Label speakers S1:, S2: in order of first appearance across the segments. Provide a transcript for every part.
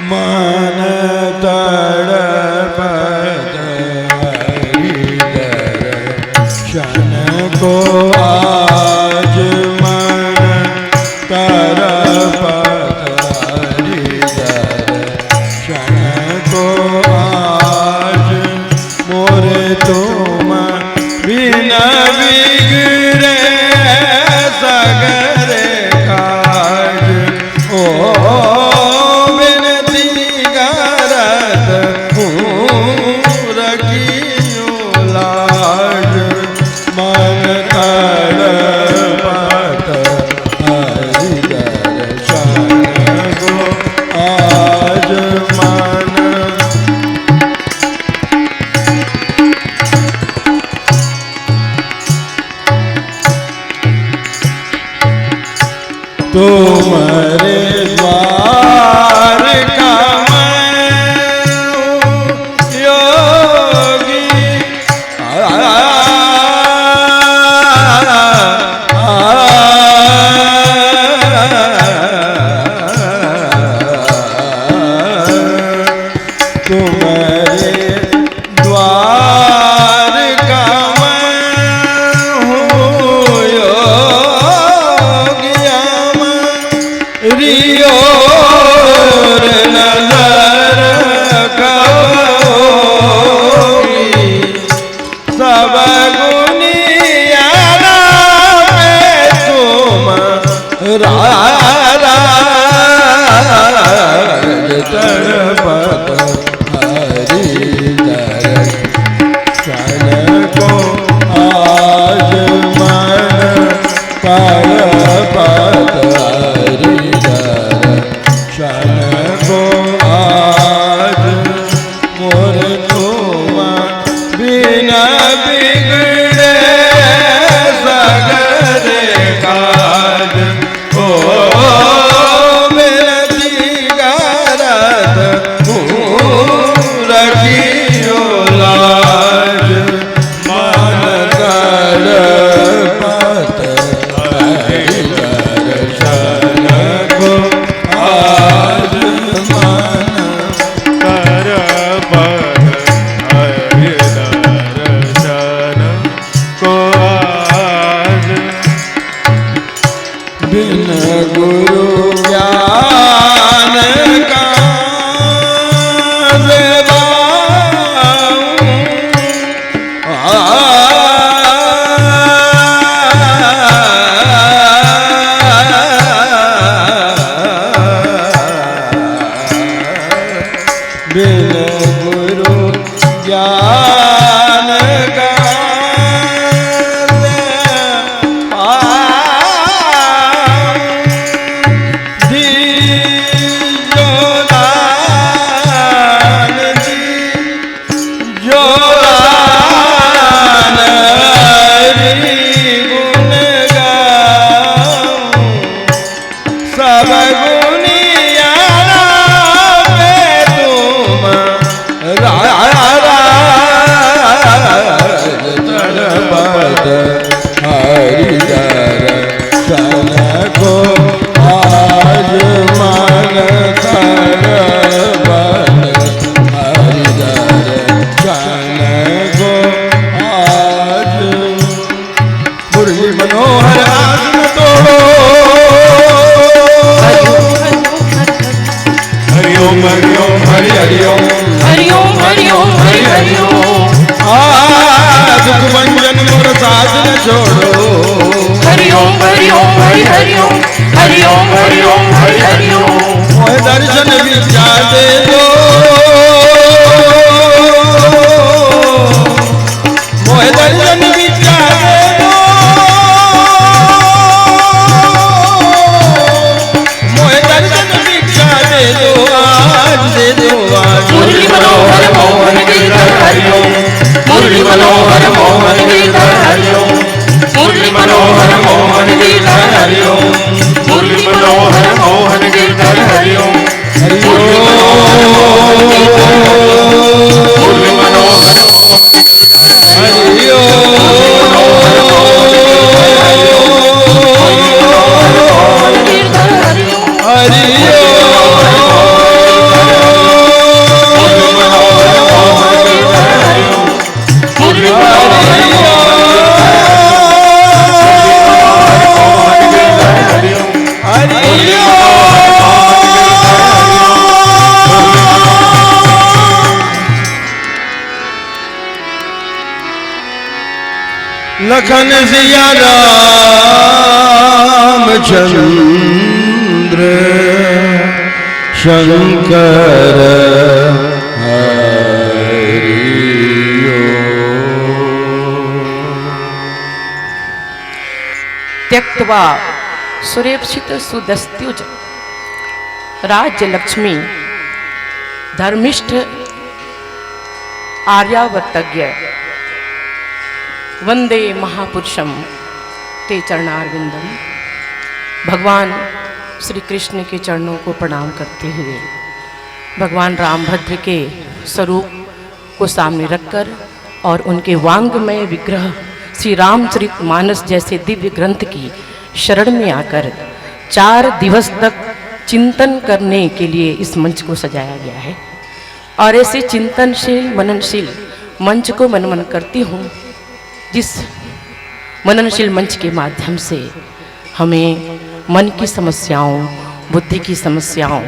S1: मन तड़पत दर्शन को आज मन तड़पत दर्शन को आज मोरे तुम बिना बिगड़े सगरे काज ओ तुम्हारे द्वार का मैं योगी तुम्हारे द्वार का मैं हूँ योगिया रियो नजर कहोगी सब गुनियाना में तुम राज तड़पत हरि दर्शन को आज मन तड़पत दर्शन को आज मोर तुम बिना बिगड़े सगरे काज ओ मेरी गारत रखियो लाज मन तड़पत हरि दर्शन को आज मन तड़पत हरि दर्शन को आज बिन गुरु ज्ञान का बिन गुरु ज्ञान का हरि दर्शन को आज मन तड़पत हरि दर्शन को आज मुरली मनोहर आसन तोड़ो हरि ओम हरि ओम हरि हरि ओम
S2: हरि ओम हरि ओम हरि हरि ओम
S1: दुख भंजन मोर साजन छोड़ो
S2: हरि ओम हरि ओम हरि हरि ओम हरि ओम हरि ओम हरि हरि ओम
S1: मोह दर्शन विद्या दे दो मोह दर्शन विद्या दे दो मोह दर्शन विद्या दे दो आज दे दो आज
S2: मुरली मनोहर मोहन गिरधर हरि ओम मुरली मनोहर मोहन गिरधर हरि ओम मुरली मनोहर मोहन गिरधर हरि ओम मुरली मनोहर मोहन गिरधर हरि ओम
S1: हरि ओम
S2: मुरली मनोहर
S1: हरि ओम हरि ओम लखन सिया रामचंद्र शंकर
S3: त्यक्त्वा सुरेक्षित सुदस्त्युज राज्य लक्ष्मी धर्मिष्ठ आर्यावर्तज्ञ वंदे महापुरुषम ते चरणारविंदम। भगवान श्री कृष्ण के चरणों को प्रणाम करते हुए भगवान रामभद्र के स्वरूप को सामने रखकर और उनके वांगमय विग्रह श्री रामचरितमानस जैसे दिव्य ग्रंथ की शरण में आकर 4 दिवस तक चिंतन करने के लिए इस मंच को सजाया गया है। और ऐसे चिंतनशील मननशील मंच को मनन करती हूँ, जिस मननशील मंच के माध्यम से हमें मन की समस्याओं, बुद्धि की समस्याओं,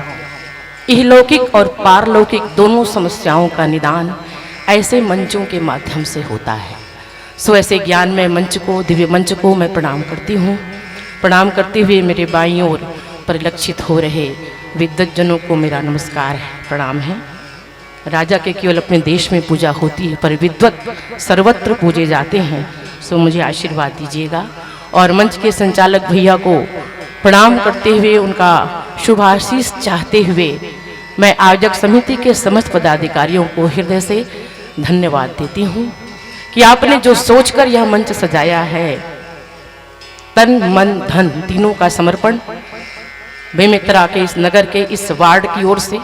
S3: इहलौकिक और पारलौकिक दोनों समस्याओं का निदान ऐसे मंचों के माध्यम से होता है। सो ऐसे ज्ञानमय मंच को, दिव्य मंच को मैं प्रणाम करती हूँ। प्रणाम करते हुए मेरे बाईं ओर परिलक्षित हो रहे विद्वज्जनों को मेरा नमस्कार है, प्रणाम है। राजा के केवल अपने देश में पूजा होती है, पर विद्वत सर्वत्र पूजे जाते हैं। सो मुझे आशीर्वाद दीजिएगा। और मंच के संचालक भैया को प्रणाम करते हुए, उनका शुभाशीष चाहते हुए मैं आयोजक समिति के समस्त पदाधिकारियों को हृदय से धन्यवाद देती हूँ कि आपने जो सोचकर यह मंच सजाया है, तन मन धन तीनों का समर्पण बेमित्रा के इस नगर के इस वार्ड की ओर से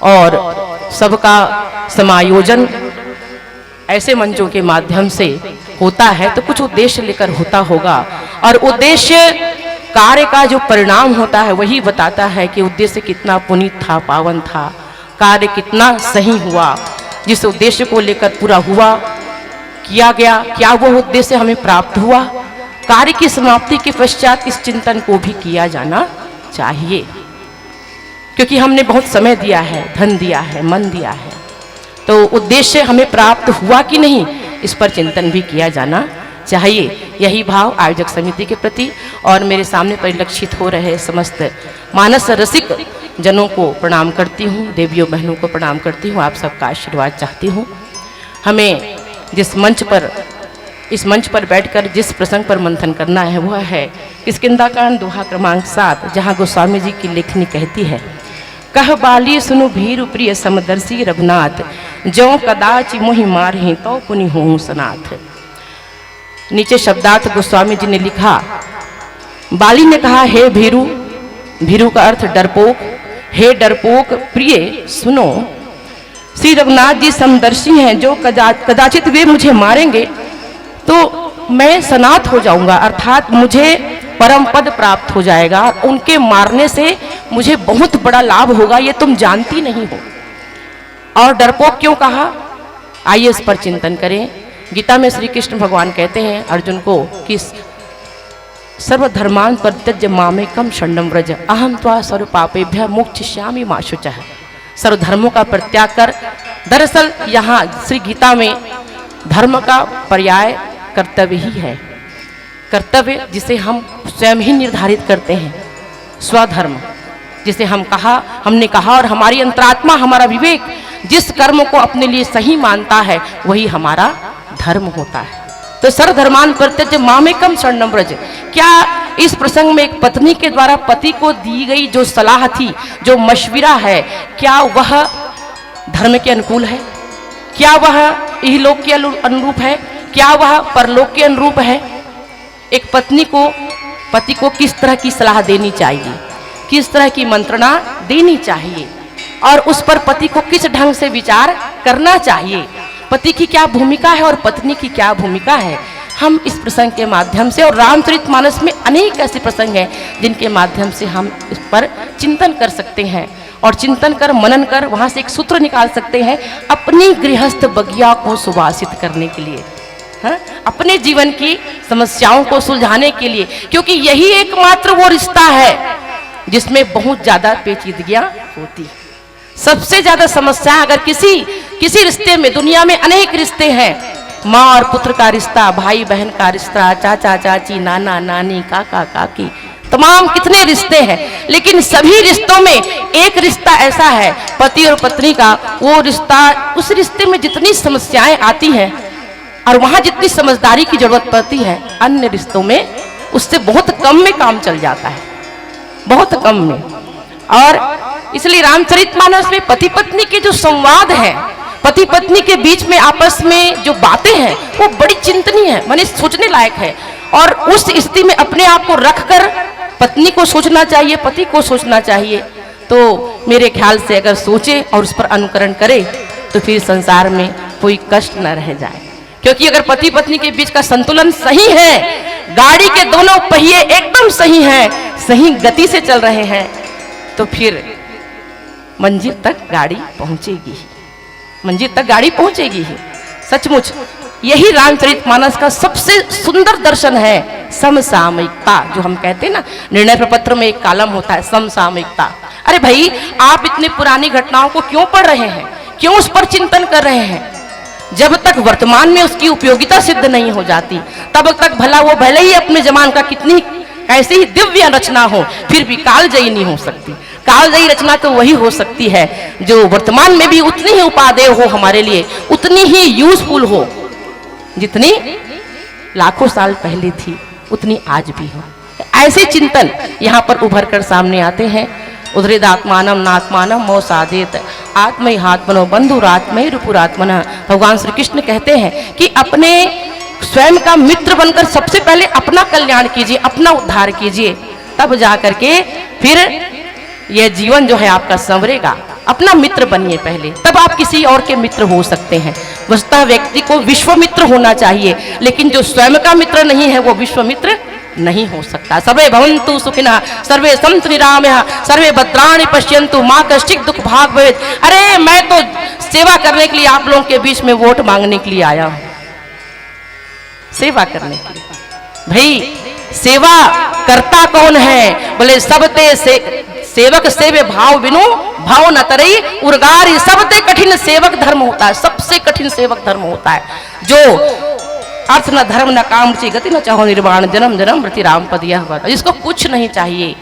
S3: और सबका समायोजन ऐसे मंचों के माध्यम से होता है तो कुछ उद्देश्य लेकर होता होगा। और उद्देश्य कार्य का जो परिणाम होता है वही बताता है कि उद्देश्य कितना पुनीत था, पावन था, कार्य कितना सही हुआ, जिस उद्देश्य को लेकर पूरा हुआ, किया गया, क्या वो उद्देश्य हमें प्राप्त हुआ। कार्य की समाप्ति के पश्चात इस चिंतन को भी किया जाना चाहिए, क्योंकि हमने बहुत समय दिया है, धन दिया है, मन दिया है, तो उद्देश्य हमें प्राप्त हुआ कि नहीं, इस पर चिंतन भी किया जाना चाहिए। यही भाव आयोजक समिति के प्रति और मेरे सामने परिलक्षित हो रहे समस्त मानस रसिक जनों को प्रणाम करती हूँ, देवियों बहनों को प्रणाम करती हूँ, आप सबका आशीर्वाद चाहती हूँ। हमें इस मंच पर बैठकर जिस प्रसंग पर मंथन करना है वह है किष्किंधाकांड दोहा क्रमांक 7, जहाँ गोस्वामी जी की लेखनी कहती है, कह बाली सुनु भीरु प्रिय समदर्शी रघुनाथ, जो कदाचि मोहि मारहि तो पुनि होऊं सनाथ। नीचे शब्दार्थ गोस्वामी जी ने लिखा, बाली ने कहा, हे भीरु, भीरु का अर्थ डरपोक, हे डरपोक प्रिय सुनो, श्री रघुनाथ जी समदर्शी हैं, जो कदाचित वे मुझे मारेंगे तो मैं सनाथ हो जाऊंगा, अर्थात मुझे परम पद प्राप्त हो जाएगा, उनके मारने से मुझे बहुत बड़ा लाभ होगा, ये तुम जानती नहीं हो। और डरपोक क्यों कहा, आइए इस पर चिंतन करें। गीता में श्री कृष्ण भगवान कहते हैं अर्जुन को कि सर्वधर्मान परित्यज्य मामेकं शरणं व्रज, अहम त्वा सर्व पापेभ्यः मोक्षयिष्यामि मा शुचः। सर्वधर्मों का परित्याग कर, दरअसल यहाँ श्री गीता में धर्म का पर्याय कर्तव्य ही है। कर्तव्य जिसे हम स्वयं ही निर्धारित करते हैं, स्वधर्म जिसे हमने कहा और हमारी अंतरात्मा, हमारा विवेक जिस कर्म को अपने लिए सही मानता है वही हमारा धर्म होता है। तो सर्वधर्मान परित्यज्य मामेकं शरणं व्रज, क्या इस प्रसंग में एक पत्नी के द्वारा पति को दी गई जो सलाह थी, जो मशविरा है, क्या वह धर्म के अनुकूल है? क्या वह इहलोक के अनुरूप है? क्या वह परलोक के अनुरूप है? एक पत्नी को पति को किस तरह की सलाह देनी चाहिए, किस तरह की मंत्रणा देनी चाहिए और उस पर पति को किस ढंग से विचार करना चाहिए, पति की क्या भूमिका है और पत्नी की क्या भूमिका है, हम इस प्रसंग के माध्यम से, और रामचरितमानस में अनेक ऐसे प्रसंग हैं जिनके माध्यम से हम इस पर चिंतन कर सकते हैं और चिंतन कर, मनन कर वहाँ से एक सूत्र निकाल सकते हैं अपनी गृहस्थ बगिया को सुवासित करने के लिए, हाँ? अपने जीवन की समस्याओं को सुलझाने के लिए, क्योंकि यही एकमात्र वो रिश्ता है जिसमें बहुत ज़्यादा पेचीदगियाँ होती। सबसे ज़्यादा समस्या अगर किसी रिश्ते में, दुनिया में अनेक रिश्ते हैं, माँ और पुत्र का रिश्ता, भाई बहन का रिश्ता, चाचा चाची, नाना नानी, काका काकी, तमाम कितने रिश्ते हैं, लेकिन सभी रिश्तों में एक रिश्ता ऐसा है पति और पत्नी का, वो रिश्ता, उस रिश्ते में जितनी समस्याएं आती हैं और वहां जितनी समझदारी की जरूरत पड़ती है, अन्य रिश्तों में उससे बहुत कम में काम चल जाता है, बहुत कम में। और इसलिए रामचरितमानस में पति पत्नी के जो संवाद है, पति पत्नी के बीच में आपस में जो बातें हैं, वो बड़ी चिंतनीय है, माने सोचने लायक है। और उस स्थिति में अपने आप को रखकर पत्नी को सोचना चाहिए, पति को सोचना चाहिए। तो मेरे ख्याल से अगर सोचे और उस पर अनुकरण करे तो फिर संसार में कोई कष्ट न रह जाए। क्योंकि अगर पति पत्नी के बीच का संतुलन सही है, गाड़ी के दोनों पहिए एकदम सही हैं, सही गति से चल रहे हैं, तो फिर मंजिल तक गाड़ी पहुंचेगी, मंजिल तक गाड़ी पहुंचेगी ही। सचमुच यही रामचरितमानस का सबसे सुंदर दर्शन है, समसामयिकता, जो हम कहते हैं ना, निर्णय प्रपत्र में एक कॉलम होता है समसामयिकता। अरे भाई, आप इतने पुरानी घटनाओं को क्यों पढ़ रहे हैं, क्यों उस पर चिंतन कर रहे हैं? जब तक वर्तमान में उसकी उपयोगिता सिद्ध नहीं हो जाती, तब तक भला वो भले ही अपने जमान का कितनी कैसी ही दिव्य रचना हो, फिर भी कालजयी नहीं हो सकती। कालजयी रचना तो वही हो सकती है जो वर्तमान में भी उतनी ही उपादेय हो हमारे लिए, उतनी ही यूजफुल हो, जितनी लाखों साल पहले थी उतनी आज भी हो। ऐसे चिंतन यहाँ पर उभर कर सामने आते हैं। उदरेद आत्मानम नात्मानम मो साधेत आत्मय हात्मनो बंधुरात्मय रूपुरात्मना। भगवान श्री कृष्ण कहते हैं कि अपने स्वयं का मित्र बनकर सबसे पहले अपना कल्याण कीजिए, अपना उद्धार कीजिए, तब जा करके फिर यह जीवन जो है आपका संवरेगा। अपना मित्र बनिए पहले, तब आप किसी और के मित्र हो सकते हैं। वस्तुतः व्यक्ति को विश्व मित्र होना चाहिए, लेकिन जो स्वयं का मित्र नहीं है वो विश्व मित्र नहीं हो सकता। सर्वे भवन्तु सुखिनः सर्वे सन्तु निरामयाः सर्वे भद्राणि पश्यन्तु माँ कश्चित् दुःख भाग् भवेत्। अरे मैं तो सेवा करने के लिए आप लोगों के बीच में वोट मांगने के लिए आया हूं, सेवा करने के लिए। भाई सेवा करता कौन है? बोले सबते से सेवक सेवे भाव बिनु भाव न तरई उर्गारी। सबसे कठिन सेवक धर्म होता है, सबसे कठिन सेवक धर्म होता है जो अर्थ न धर्म न काम ची गति न चाहो निर्वाण जन्म जन्म मृति राम पद यह वर। जिसको कुछ नहीं चाहिए,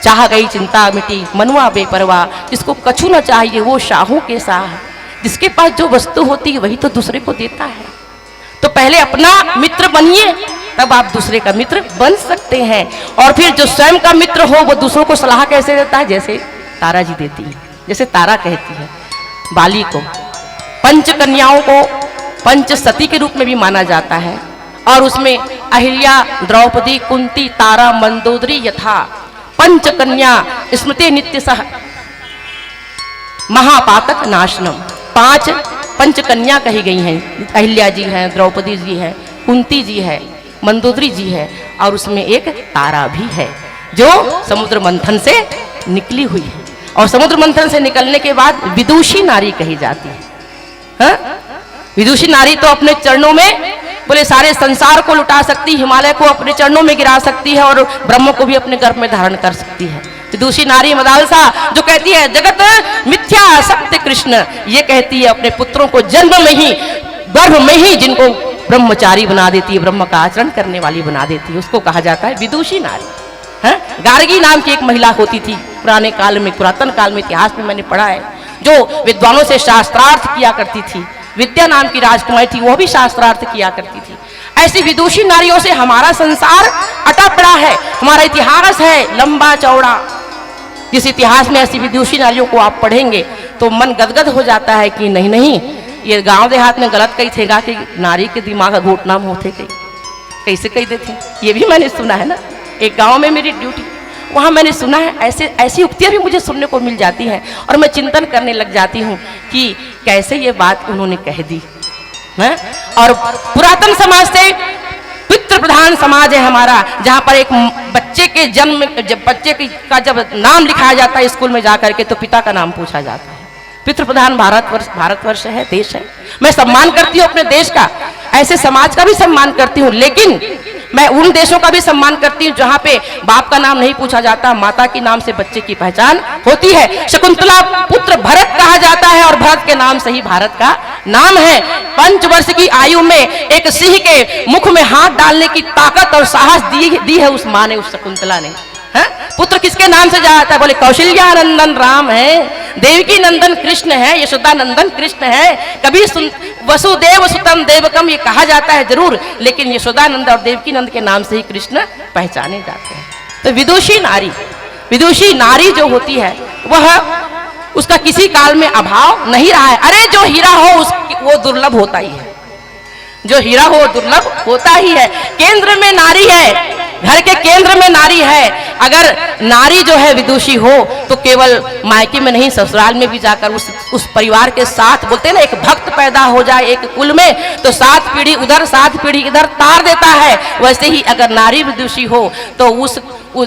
S3: चाह गई चिंता मिटी मनुआ बेपरवाह। जिसको कछु न चाहिए वो शाहों के शाह। जिसके पास जो वस्तु होती है वही तो दूसरे को देता है। तो पहले अपना मित्र बनिए, तब आप दूसरे का मित्र बन सकते हैं। और फिर जो स्वयं का मित्र हो वो दूसरों को सलाह कैसे देता है? जैसे तारा जी देती है, जैसे तारा कहती है बाली को। पंच कन्याओं को पंच सती के रूप में भी माना जाता है, और उसमें अहिल्या, द्रौपदी, कुंती, तारा, मंदोदरी यथा पंच कन्या स्मृति नित्य सह महापातक नाशनम। 5 पंच कन्या कही गई हैं। अहिल्या जी हैं, द्रौपदी जी हैं, कुंती जी है, मंदोदरी जी है, और उसमें एक तारा भी है जो समुद्र मंथन से निकली हुई है। और समुद्र मंथन से निकलने के बाद विदुषी नारी कही जाती है। हाँ? विदुषी नारी तो अपने चरणों में बोले सारे संसार को लुटा सकती, हिमालय को अपने चरणों में गिरा सकती है, और ब्रह्म को भी अपने गर्भ में धारण कर सकती है। विदुषी नारी मदालसा जो कहती है जगत मिथ्या सत्य कृष्ण, ये कहती है अपने पुत्रों को जन्म में ही, गर्भ में ही जिनको ब्रह्मचारी बना देती है, ब्रह्म का आचरण करने वाली बना देती है, उसको कहा जाता है विदुषी नारी। है? गार्गी नाम की एक महिला होती थी पुराने काल में, पुरातन काल में इतिहास में मैंने पढ़ा है, जो विद्वानों से शास्त्रार्थ किया करती थी। विद्या नाम की राजकुमारी थी, वो भी शास्त्रार्थ किया करती थी। ऐसी विदुषी नारियों से हमारा संसार अटा पड़ा है, हमारा इतिहास है लंबा चौड़ा। जिस इतिहास में ऐसी विदुषी नारियों को आप पढ़ेंगे तो मन गदगद हो जाता है कि नहीं नहीं, ये गांव देहात में गलत कही थेगा कि नारी के दिमाग घोटना होते कैसे कही देते। ये भी मैंने सुना है ना, एक गांव में मेरी ड्यूटी, वहाँ मैंने सुना है ऐसी उक्तियाँ भी मुझे सुनने को मिल जाती हैं, और मैं चिंतन करने लग जाती हूँ कि कैसे ये बात उन्होंने कह दी है। और पुरातन समाज से पितृ प्रधान समाज है हमारा, जहाँ पर एक बच्चे के जन्म, जब बच्चे का जब नाम लिखाया जाता है स्कूल में जाकर के, तो पिता का नाम पूछा जाता है। पितृ प्रधान भारतवर्ष है, देश है। मैं सम्मान करती हूँ अपने देश का, ऐसे समाज का भी सम्मान करती हूँ, लेकिन मैं उन देशों का भी सम्मान करती हूँ जहाँ पे बाप का नाम नहीं पूछा जाता, माता के नाम से बच्चे की पहचान होती है। शकुंतला पुत्र भरत कहा जाता है और भरत के नाम से ही भारत का नाम है। 5 वर्ष की आयु में एक सिंह के मुख में हाथ डालने की ताकत और साहस दी है उस माँ ने, उस शकुंतला ने। है? पुत्र किसके नाम से जाता है? बोले कौशल्या नंदन राम है, देवकी नंदन कृष्ण है, यशोदा नंदन कृष्ण है। कभी वसुदेव सुतम देवकम ये कहा जाता है जरूर, लेकिन यशोदा नंद और देवकी नंद के नाम से ही कृष्ण पहचाने जाते हैं। तो विदुषी नारी जो होती है वह उसका किसी काल में अभाव नहीं रहा है। अरे जो हीरा हो वो दुर्लभ होता ही है, जो हीरा हो दुर्लभ होता ही है। केंद्र में नारी है, घर के केंद्र में नारी है। अगर नारी जो है विदुषी हो तो केवल मायके में नहीं, ससुराल में भी जाकर उस परिवार के साथ, बोलते हैं ना एक भक्त पैदा हो जाए एक कुल में तो 7 पीढ़ी उधर 7 पीढ़ी इधर तार देता है। वैसे ही अगर नारी विदुषी हो तो उस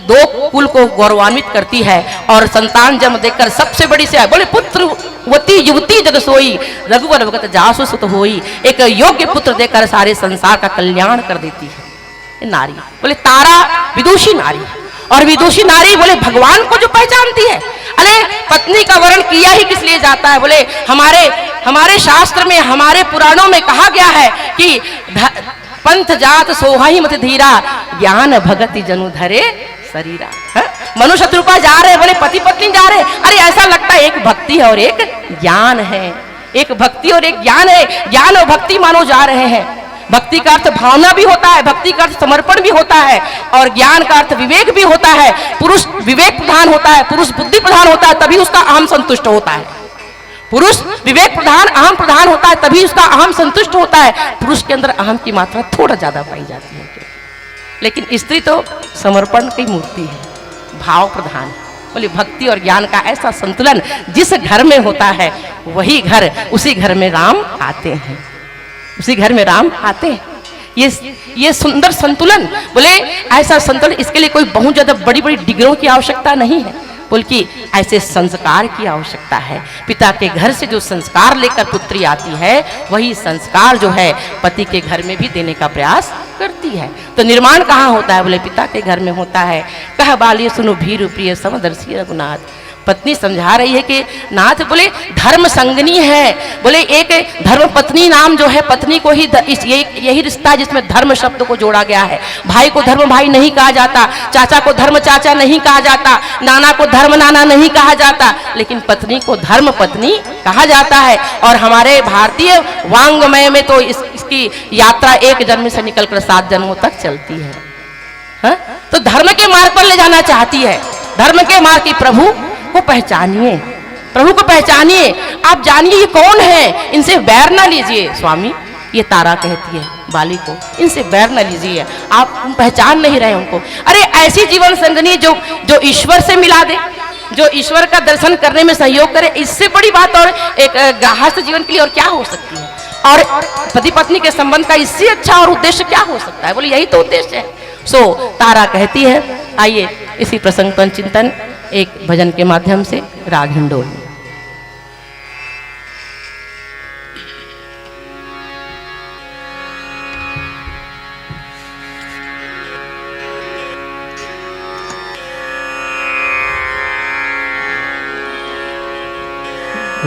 S3: 2 कुल को गौरवान्वित करती है और संतान जन्म देकर सबसे बड़ी से बोले पुत्रवती युवती जग सोई रघुवर भगत जासु सुत होई, एक योग्य पुत्र देकर सारे संसार का कल्याण कर देती है नारी। बोले तारा विदुषी नारी, और विदुषी नारी बोले भगवान को जो पहचानती है। अरे पत्नी का वर्ण किया ही किस लिए जाता है? बोले हमारे शास्त्र में, हमारे पुराणों में कहा गया है कि पंथ जात सोहाई मत धीरा, ज्ञान भगति जनु धरे शरीरा। मनुष्य रूपा जा रहे, बोले पति पत्नी जा रहे, अरे ऐसा लगता है एक भक्ति है और एक ज्ञान है, एक भक्ति और एक ज्ञान है। ज्ञान और भक्ति मानो जा रहे हैं। भक्ति का अर्थ भावना भी होता है, भक्ति का अर्थ समर्पण भी होता है, और ज्ञान का अर्थ विवेक भी होता है। पुरुष विवेक प्रधान होता है, पुरुष बुद्धि प्रधान होता है, तभी उसका अहम संतुष्ट होता है। पुरुष विवेक प्रधान अहम प्रधान होता है, तभी उसका अहम संतुष्ट होता है। पुरुष के अंदर अहम की मात्रा थोड़ा ज्यादा पाई जाती है, लेकिन स्त्री तो समर्पण की मूर्ति है, भाव प्रधान। बोले भक्ति और ज्ञान का ऐसा संतुलन जिस घर में होता है वही घर, उसी घर में राम आते हैं, उसी घर में राम आते हैं। ये सुंदर संतुलन, बोले ऐसा संतुलन, इसके लिए कोई बहुत ज्यादा बड़ी बड़ी डिग्रियों की आवश्यकता नहीं है, बल्कि ऐसे संस्कार की आवश्यकता है। पिता के घर से जो संस्कार लेकर पुत्री आती है वही संस्कार जो है पति के घर में भी देने का प्रयास करती है। तो निर्माण कहाँ होता है? बोले पिता के घर में होता है। कह बालिय सुनो भीरु प्रिय समदर्शी रघुनाथ। पत्नी समझा रही है कि नाथ, बोले धर्म संगनी है। बोले एक धर्म पत्नी नाम जो है, पत्नी को ही यही रिश्ता है जिसमें धर्म शब्द को जोड़ा गया है। भाई को धर्म भाई नहीं कहा जाता, चाचा को धर्म चाचा नहीं कहा जाता, नाना को धर्म नाना नहीं कहा जाता, लेकिन पत्नी को धर्म पत्नी कहा जाता है। और हमारे भारतीय वांग्मय में तो इसकी यात्रा 1 जन्म से निकलकर 7 जन्मों तक चलती है। हा? तो धर्म के मार्ग पर ले जाना चाहती है, धर्म के मार्ग की। प्रभु को पहचानिए, प्रभु को पहचानिए, आप जानिए ये कौन है, इनसे बैर ना लीजिए। स्वामी ये तारा कहती है बाली को, इनसे बैर ना लीजिए, आप पहचान नहीं रहे उनको। अरे ऐसी जीवन संगनी जो ईश्वर से मिला दे, जो ईश्वर का दर्शन करने में सहयोग करे, इससे बड़ी बात और एक गृहस्थ जीवन के लिए और क्या हो सकती है? और पति पत्नी के संबंध का इससे अच्छा और उद्देश्य क्या हो सकता है? बोले यही तो उद्देश्य है। सो तारा कहती है। आइए इसी प्रसंग पर चिंतन एक भजन के माध्यम से, राग हिंडोल।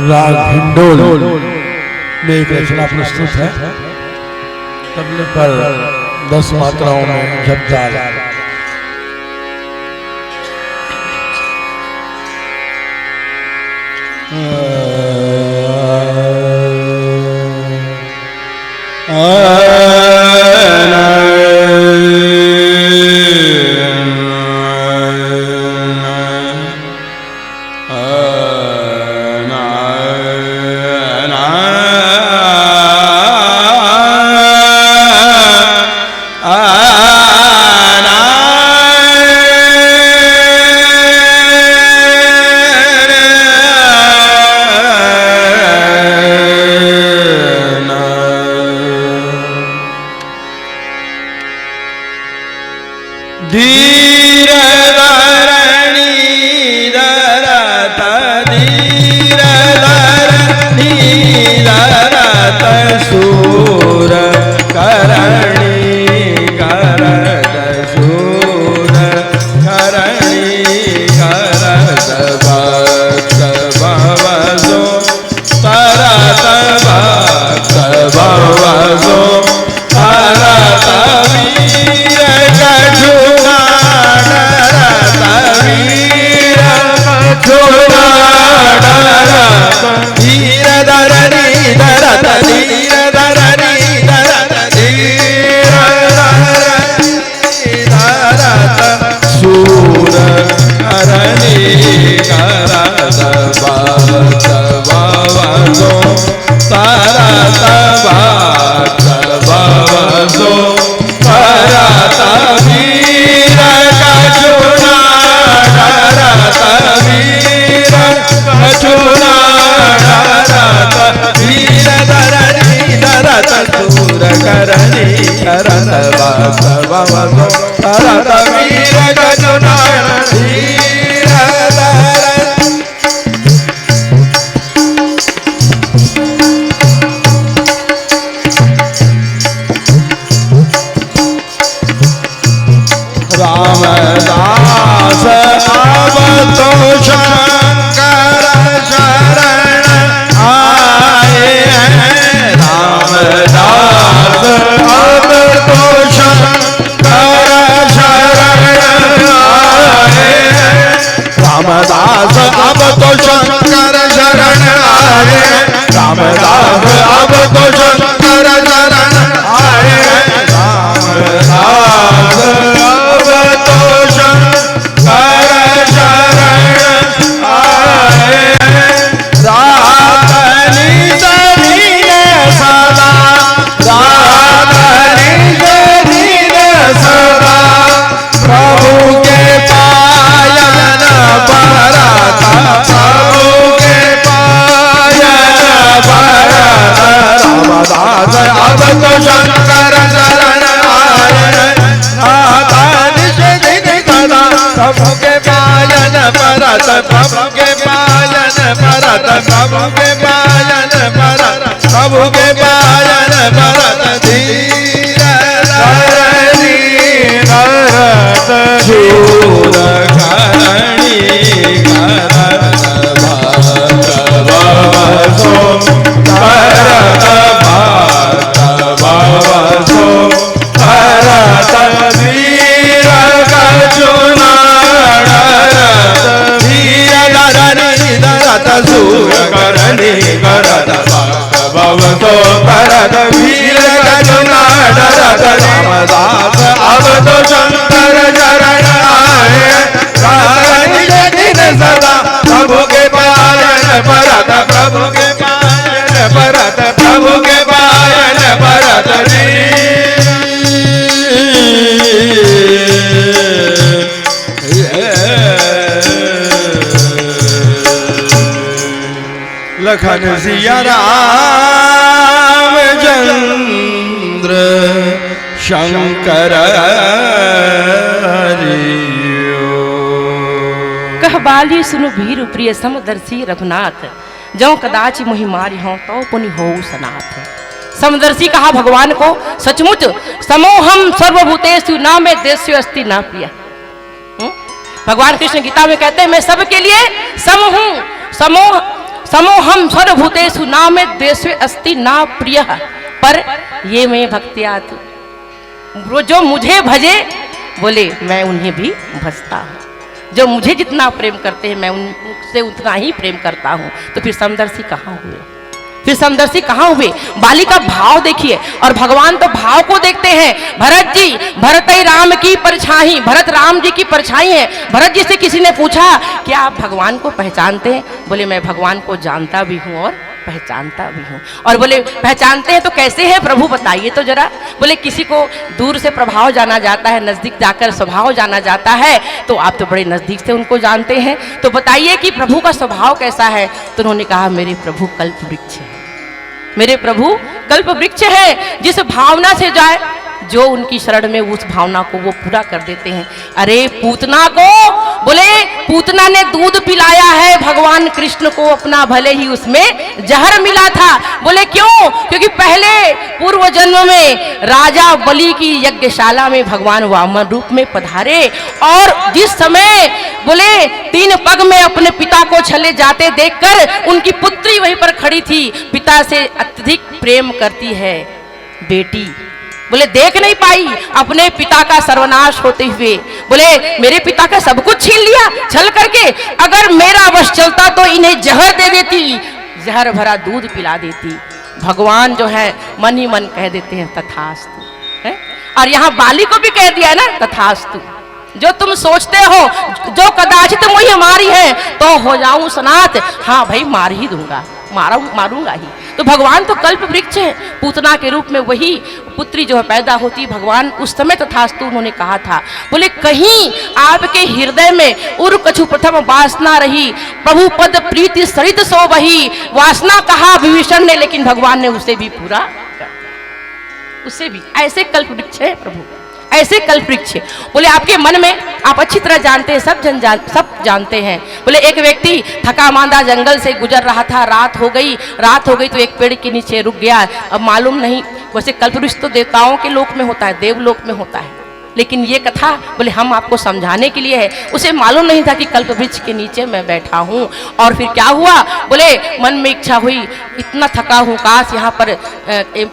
S1: राग हिंडोल में एक रचना प्रस्तुत है। तबले पर 10 मात्राओं में जपताल। करत बसव सो करत वीर गजुनायण धीर रामदास अब तो शंकर शरण आए हैं रामदास अब तो शंकर शरण आए हैं रामदास अब तो शंकर शरण आए रामदास अब तो शंकर शरण आए रामदास अब तो शंकर शरण आए नाथा निज दिन सदा प्रभु के पायन परत प्रभु के पायन परत प्रभु के पायन परत प्रभु के पायन परत धीर धरणी करत शूर करणी करत भगवसो करत भगवसो करत वीर गजुनायण धीर धरणी धरत शूर करणी करत भगवसो करत वीर गजुनायण रामदास अब तो शंकर शरण आए निज दिन सदा प्रभु के पायन परत प्रभु के पायन परत प्रभु के पायन परत लखन सिया रामचंद्र शंकर
S3: कह बाली सुनु भीरु प्रिय समदर्शी रघुनाथ जौ कदाचि मोहि मारि हों तो पुनि होऊ सनाथ। समदर्शी कहा भगवान को सचमुच समोहम सर्वभूतेषु न मे देस्यो अस्ति न प्रिय। भगवान कृष्ण गीता में कहते हैं मैं सबके लिए सम हूं समोहम सर्वभूतेषु न मे देस्यो अस्ति न प्रिय पर ये मैं भक्त्यात् जो मुझे भजे बोले मैं उन्हें भी भजता हूँ। जो मुझे जितना प्रेम करते हैं मैं उनसे उतना ही प्रेम करता हूँ। तो फिर समदर्शी कहाँ हुए? फिर समदर्शी कहाँ हुए? बाली का भाव देखिए और भगवान तो भाव को देखते हैं। भरत जी भरत राम की परछाई भरत राम जी की परछाई है। भरत जी से किसी ने पूछा क्या आप भगवान को पहचानते हैं? बोले मैं भगवान को जानता भी हूँ और पहचानता भी हूँ। और बोले पहचानते हैं तो कैसे है प्रभु बताइए तो जरा। बोले किसी को दूर से प्रभाव जाना जाता है नजदीक जाकर स्वभाव जाना जाता है तो आप तो बड़े नजदीक से उनको जानते हैं तो बताइए कि प्रभु का स्वभाव कैसा है। तो उन्होंने कहा मेरे प्रभु कल्प वृक्ष है। मेरे प्रभु कल्प वृक्ष है जिस भावना से जाए जो उनकी शरण में उस भावना को वो पूरा कर देते हैं। अरे पूतना को बोले पूतना ने दूध पिलाया है भगवान कृष्ण को अपना भले ही उसमें जहर मिला था। बोले क्यों? क्योंकि पहले पूर्व जन्म में राजा बलि की यज्ञशाला में भगवान वामन रूप में पधारे और जिस समय बोले 3 पग में अपने पिता को चले जाते देखकर उनकी पुत्री वहीं पर खड़ी थी। पिता से अत्यधिक प्रेम करती है बेटी बोले देख नहीं पाई अपने पिता का सर्वनाश होते हुए। बोले मेरे पिता का सब कुछ छीन लिया छल करके। अगर मेरा वश चलता तो इन्हें जहर दे देती जहर भरा दूध पिला देती। भगवान जो है मन ही मन कह देते हैं तथास्तु है। और यहाँ बाली को भी कह दिया ना तथास्तु। जो तुम सोचते हो जो कदाचित मुझे मारी है तो हो जाऊं सनाथ। हाँ भाई मार ही दूंगा मारूंगा ही। तो भगवान तो कल्प वृक्ष है। पूतना के रूप में वही पुत्री जो है पैदा होती भगवान उस समय तथास्तु उन्होंने कहा था। बोले कहीं आपके हृदय में उर कछु प्रथम वासना रही प्रभु पद प्रीति सरित सो वही। वासना कहा विभीषण ने लेकिन भगवान ने उसे भी पूरा कर। उससे भी ऐसे कल्प वृक्ष है प्रभु, ऐसे कल्प वृक्ष। बोले आपके मन में आप अच्छी तरह जानते हैं, सब जानते हैं। बोले एक व्यक्ति थका मांदा जंगल से गुजर रहा था, रात हो गई तो एक पेड़ के नीचे रुक गया। अब मालूम नहीं, वैसे कल्प वृक्ष तो देवताओं के लोक में होता है, देवलोक में होता है, लेकिन ये कथा बोले हम आपको समझाने के लिए है। उसे मालूम नहीं था कि कल्प वृक्ष के नीचे मैं बैठा हूँ। और फिर क्या हुआ, बोले मन में इच्छा हुई, इतना थका हूँ, काश यहाँ पर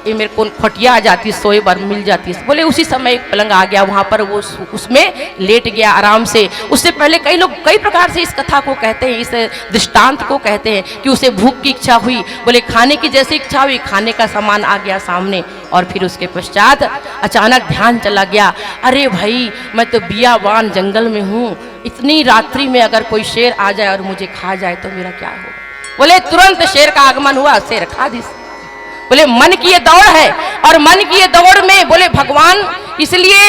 S3: मेरे को खटिया आ जाती, सोए बर मिल जाती। बोले उसी समय एक पलंग आ गया, वहाँ पर वो उसमें लेट गया आराम से। उससे पहले कई लोग कई प्रकार से इस कथा को कहते हैं, इस दृष्टांत को कहते हैं कि उसे भूख की इच्छा हुई, बोले खाने की जैसी इच्छा हुई, खाने का सामान आ गया सामने। और फिर उसके पश्चात अचानक ध्यान चला गया, अरे भाई मैं तो बियाबान जंगल में हूँ, इतनी रात्रि में अगर कोई शेर आ जाए और मुझे खा जाए तो मेरा क्या होगा। बोले तुरंत शेर का आगमन हुआ, शेर खा दी। बोले मन की ये दौड़ है, और मन की ये दौड़ में बोले भगवान इसलिए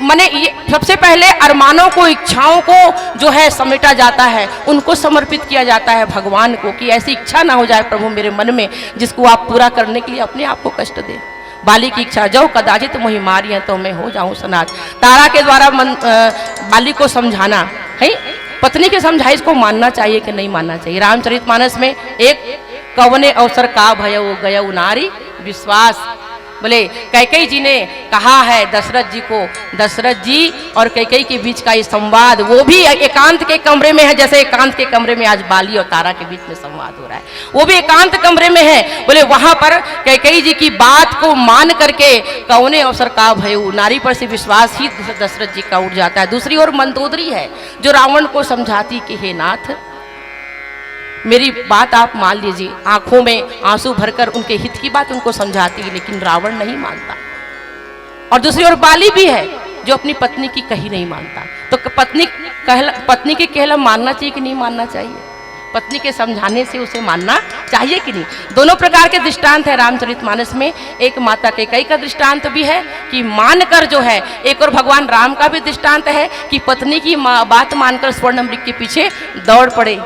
S3: माने ये सबसे पहले अरमानों को, इच्छाओं को जो है समेटा जाता है, उनको समर्पित किया जाता है भगवान को, कि ऐसी इच्छा ना हो जाए प्रभु मेरे मन में जिसको आप पूरा करने के लिए अपने आप को कष्ट दे। बाली की इच्छा, जो कदाचित मोहि मारी है तो मैं हो जाऊं सनाथ। तारा के द्वारा बाली को समझाना है, पत्नी के समझाइश को मानना चाहिए कि नहीं मानना चाहिए। रामचरितमानस में एक कवने अवसर का भयउ गयउ नारी विश्वास। बोले कैकेयी जी ने कहा है दशरथ जी को, दशरथ जी और कैकेयी के बीच का ये संवाद, वो भी एकांत के कमरे में है, जैसे एकांत के कमरे में आज बाली और तारा के बीच में संवाद हो रहा है, वो भी एकांत कमरे में है। बोले वहां पर कैकेयी जी की बात को मान करके कौने अवसर का भयउ, नारी पर से विश्वास ही दशरथ जी का उठ जाता है। दूसरी ओर मंदोदरी है जो रावण को समझाती कि हे नाथ मेरी बात आप मान लीजिए, आंखों में आंसू भरकर उनके हित की बात उनको समझाती है, लेकिन रावण नहीं मानता। और दूसरी ओर बाली भी है जो अपनी पत्नी की कही नहीं मानता। तो पत्नी के कहला मानना चाहिए कि नहीं मानना चाहिए, पत्नी के समझाने से उसे मानना चाहिए कि नहीं। दोनों प्रकार के दृष्टांत है रामचरितमानस में। एक माता कैकेयी का दृष्टांत भी है कि मानकर जो है, एक और भगवान राम का भी दृष्टांत है कि पत्नी की बात मानकर स्वर्ण मृग के पीछे दौड़ पड़े।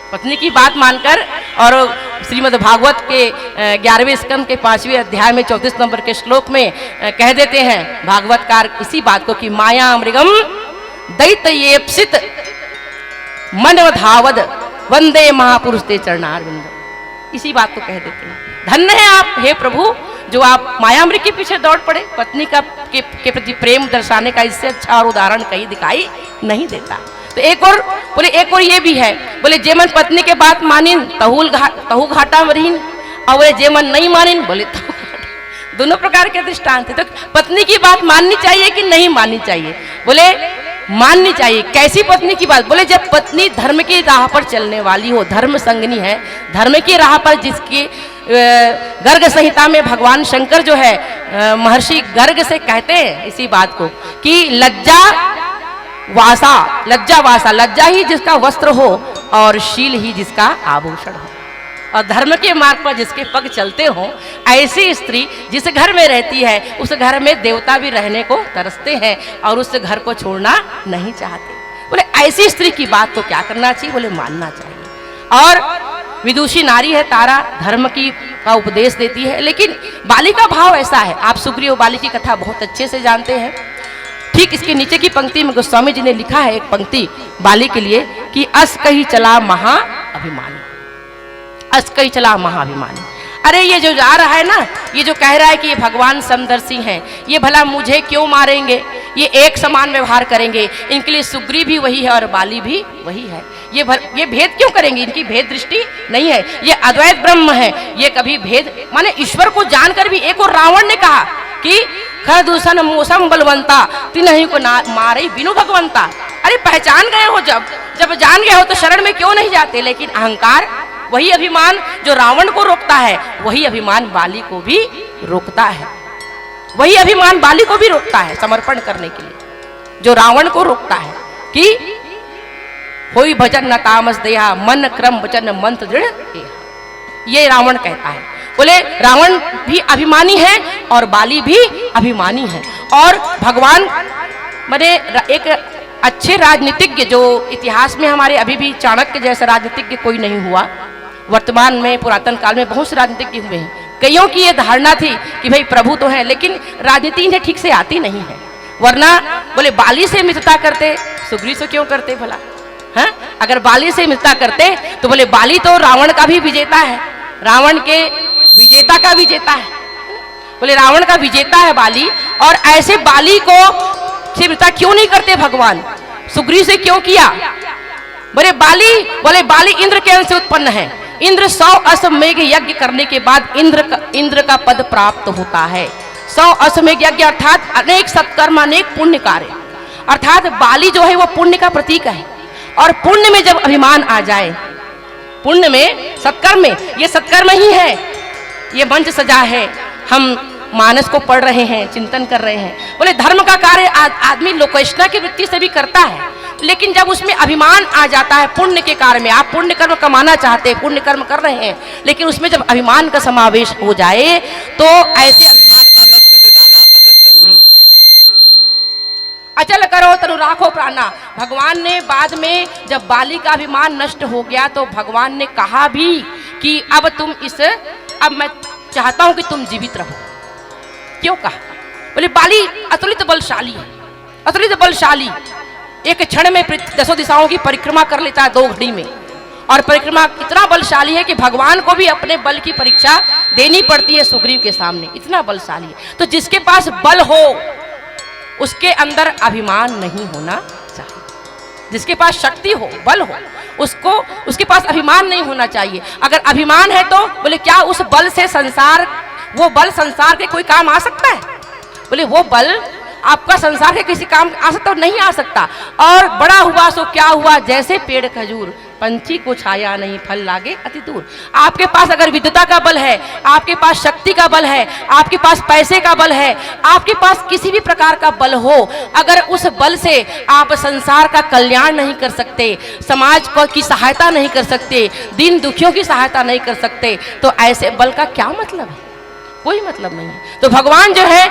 S3: पत्नी की बात मानकर, और श्रीमद् भागवत के 11वें स्कंद के 5वें अध्याय में 34 नंबर के श्लोक में कह देते हैं भागवतकार इसी बात को कि माया मृगम दैत्येप्सित मनवधावद वंदे महापुरुष ते चरणारविंद। इसी बात को कह देते हैं, धन्य है आप हे प्रभु जो आप मायामृग के पीछे दौड़ पड़े। पत्नी का के प्रति प्रेम दर्शाने का इससे अच्छा और उदाहरण कहीं दिखाई नहीं देता। तो एक और ये भी है, बोले जे मन पत्नी के बात मानिन तहु घाटा मरीन, और बोले जे मन नहीं मानिन बोले तहु घाटा। दोनों प्रकार के दृष्टांत है। तो पत्नी की बात माननी चाहिए कि नहीं माननी चाहिए, बोले माननी चाहिए। कैसी पत्नी की बात, बोले जब पत्नी धर्म की राह पर चलने वाली हो, धर्म संगनी है, धर्म की राह पर, जिसकी गर्ग संहिता में भगवान शंकर जो है महर्षि गर्ग से कहते हैं इसी बात को कि लज्जा वासा, लज्जा ही जिसका वस्त्र हो और शील ही जिसका आभूषण हो, और धर्म के मार्ग पर जिसके पग चलते हों, ऐसी स्त्री जिस घर में रहती है उस घर में देवता भी रहने को तरसते हैं और उस घर को छोड़ना नहीं चाहते। बोले ऐसी स्त्री की बात को क्या करना चाहिए, बोले मानना चाहिए। और विदुषी नारी है तारा, धर्म का उपदेश देती है। लेकिन बाली का भाव ऐसा है, आप सुग्रीव बाली की कथा बहुत अच्छे से जानते हैं। ठीक इसके नीचे की पंक्ति में गोस्वामी जी ने लिखा है एक पंक्ति बाली के लिए कि अस कही चला महाअभिमानी, अस कही चला महाअभिमानी। अरे ये जो जा रहा है ना, ये जो कह रहा है कि ये भगवान समदर्शी हैं, ये भला मुझे क्यों मारेंगे, ये एक समान व्यवहार करेंगे, इनके लिए सुग्रीव भी वही है और बाली भी वही है, ये भेद क्यों करेंगे, इनकी भेद दृष्टि नहीं है, ये अद्वैत ब्रह्म है, ये कभी भेद माने ईश्वर को जानकर भी। एक और रावण ने कहा कि खरदूषण मौसम बलवंता तिन्हीं को मारे बिनु भगवंता। अरे पहचान गए हो, जब जान गए हो तो शरण में क्यों नहीं जाते। लेकिन अहंकार, वही अभिमान जो रावण को रोकता है, वही अभिमान बाली को भी रोकता है, वही अभिमान बाली को भी रोकता है समर्पण करने के लिए, जो रावण को रोकता है कि होई भजन न तामस देहा मन क्रम वचन मंत्र दृढ़। ये रावण कहता है। बोले रावण भी अभिमानी है और बाली भी अभिमानी है। और भगवान माने एक अच्छे राजनीतिज्ञ जो इतिहास में हमारे अभी भी चाणक्य जैसा राजनीतिज्ञ कोई नहीं हुआ। वर्तमान में पुरातन काल में बहुत से राजनीतिज्ञ हुए हैं, कईयों की ये धारणा थी कि भाई प्रभु तो है, लेकिन राजनीति इन्हें ठीक से आती नहीं है। वरना बोले बाली से मित्रता करते, सुग्रीव से क्यों करते भला? हैं? अगर बाली से मित्रता करते तो बोले बाली तो रावण का भी विजेता है, रावण के विजेता का विजेता है, बोले रावण का विजेता है बाली। और ऐसे बाली को से मित्रता क्यों नहीं करते भगवान? सुग्रीव से क्यों किया? बोले बाली इंद्र के अंश से उत्पन्न है। इंद्र 100 अश्वमेघ यज्ञ करने के बाद इंद्र का पद प्राप्त होता है। 100 अश्वमेघ यज्ञ अर्थात अनेक सत्कर्म, अनेक पुण्य कार्य, अर्थात बाली जो है वो पुण्य का प्रतीक है। और पुण्य में जब अभिमान आ जाए, पुण्य में, सत्कर्म में, ये सत्कर्म ही है, ये मंच सजा है, हम मानस को पढ़ रहे हैं, चिंतन कर रहे हैं। बोले धर्म का कार्य आदमी लोकेशना की वृत्ति से भी करता है, लेकिन जब उसमें अभिमान आ जाता है पुण्य के कार्य में, आप पुण्य कर्म कमाना चाहते हैं, पुण्य कर्म कर रहे हैं, लेकिन उसमें जब अभिमान का समावेश हो जाए तो ऐसे अभिमान का नष्ट हो जाना बहुत जरूरी है। अचल करो तनु राखो प्राणा, भगवान ने बाद में जब बाली का अभिमान नष्ट हो गया तो भगवान ने कहा भी कि अब मैं चाहता हूं कि तुम जीवित रहो। क्यों कहा? बोले बाली अतुलित बलशाली है, अतुलित बलशाली, एक क्षण में 10 दिशाओं की परिक्रमा कर लेता है 2 घड़ी में, और परिक्रमा इतना बलशाली है कि भगवान को भी अपने बल की परीक्षा देनी पड़ती है सुग्रीव के सामने, इतना बलशाली है। तो जिसके पास बल हो उसके अंदर अभिमान नहीं होना चाहिए, जिसके पास शक्ति हो, बल हो, उसके पास अभिमान नहीं होना चाहिए। अगर अभिमान है तो बोले क्या उस बल से वो बल संसार के कोई काम आ सकता है? बोले वो बल आपका संसार के किसी काम आ सकता है? नहीं आ सकता। और बड़ा हुआ सो क्या हुआ, जैसे पेड़ खजूर, पंछी को छाया नहीं, फल लागे अति दूर। आपके पास अगर विद्वता का बल है, आपके पास शक्ति का बल है, आपके पास पैसे का बल है, आपके पास किसी भी प्रकार का बल हो, अगर उस बल से आप संसार का कल्याण नहीं कर सकते, समाज को की सहायता नहीं कर सकते, दीन दुखियों की सहायता नहीं कर सकते, तो ऐसे बल का क्या मतलब है? कोई मतलब नहीं है। तो भगवान जो है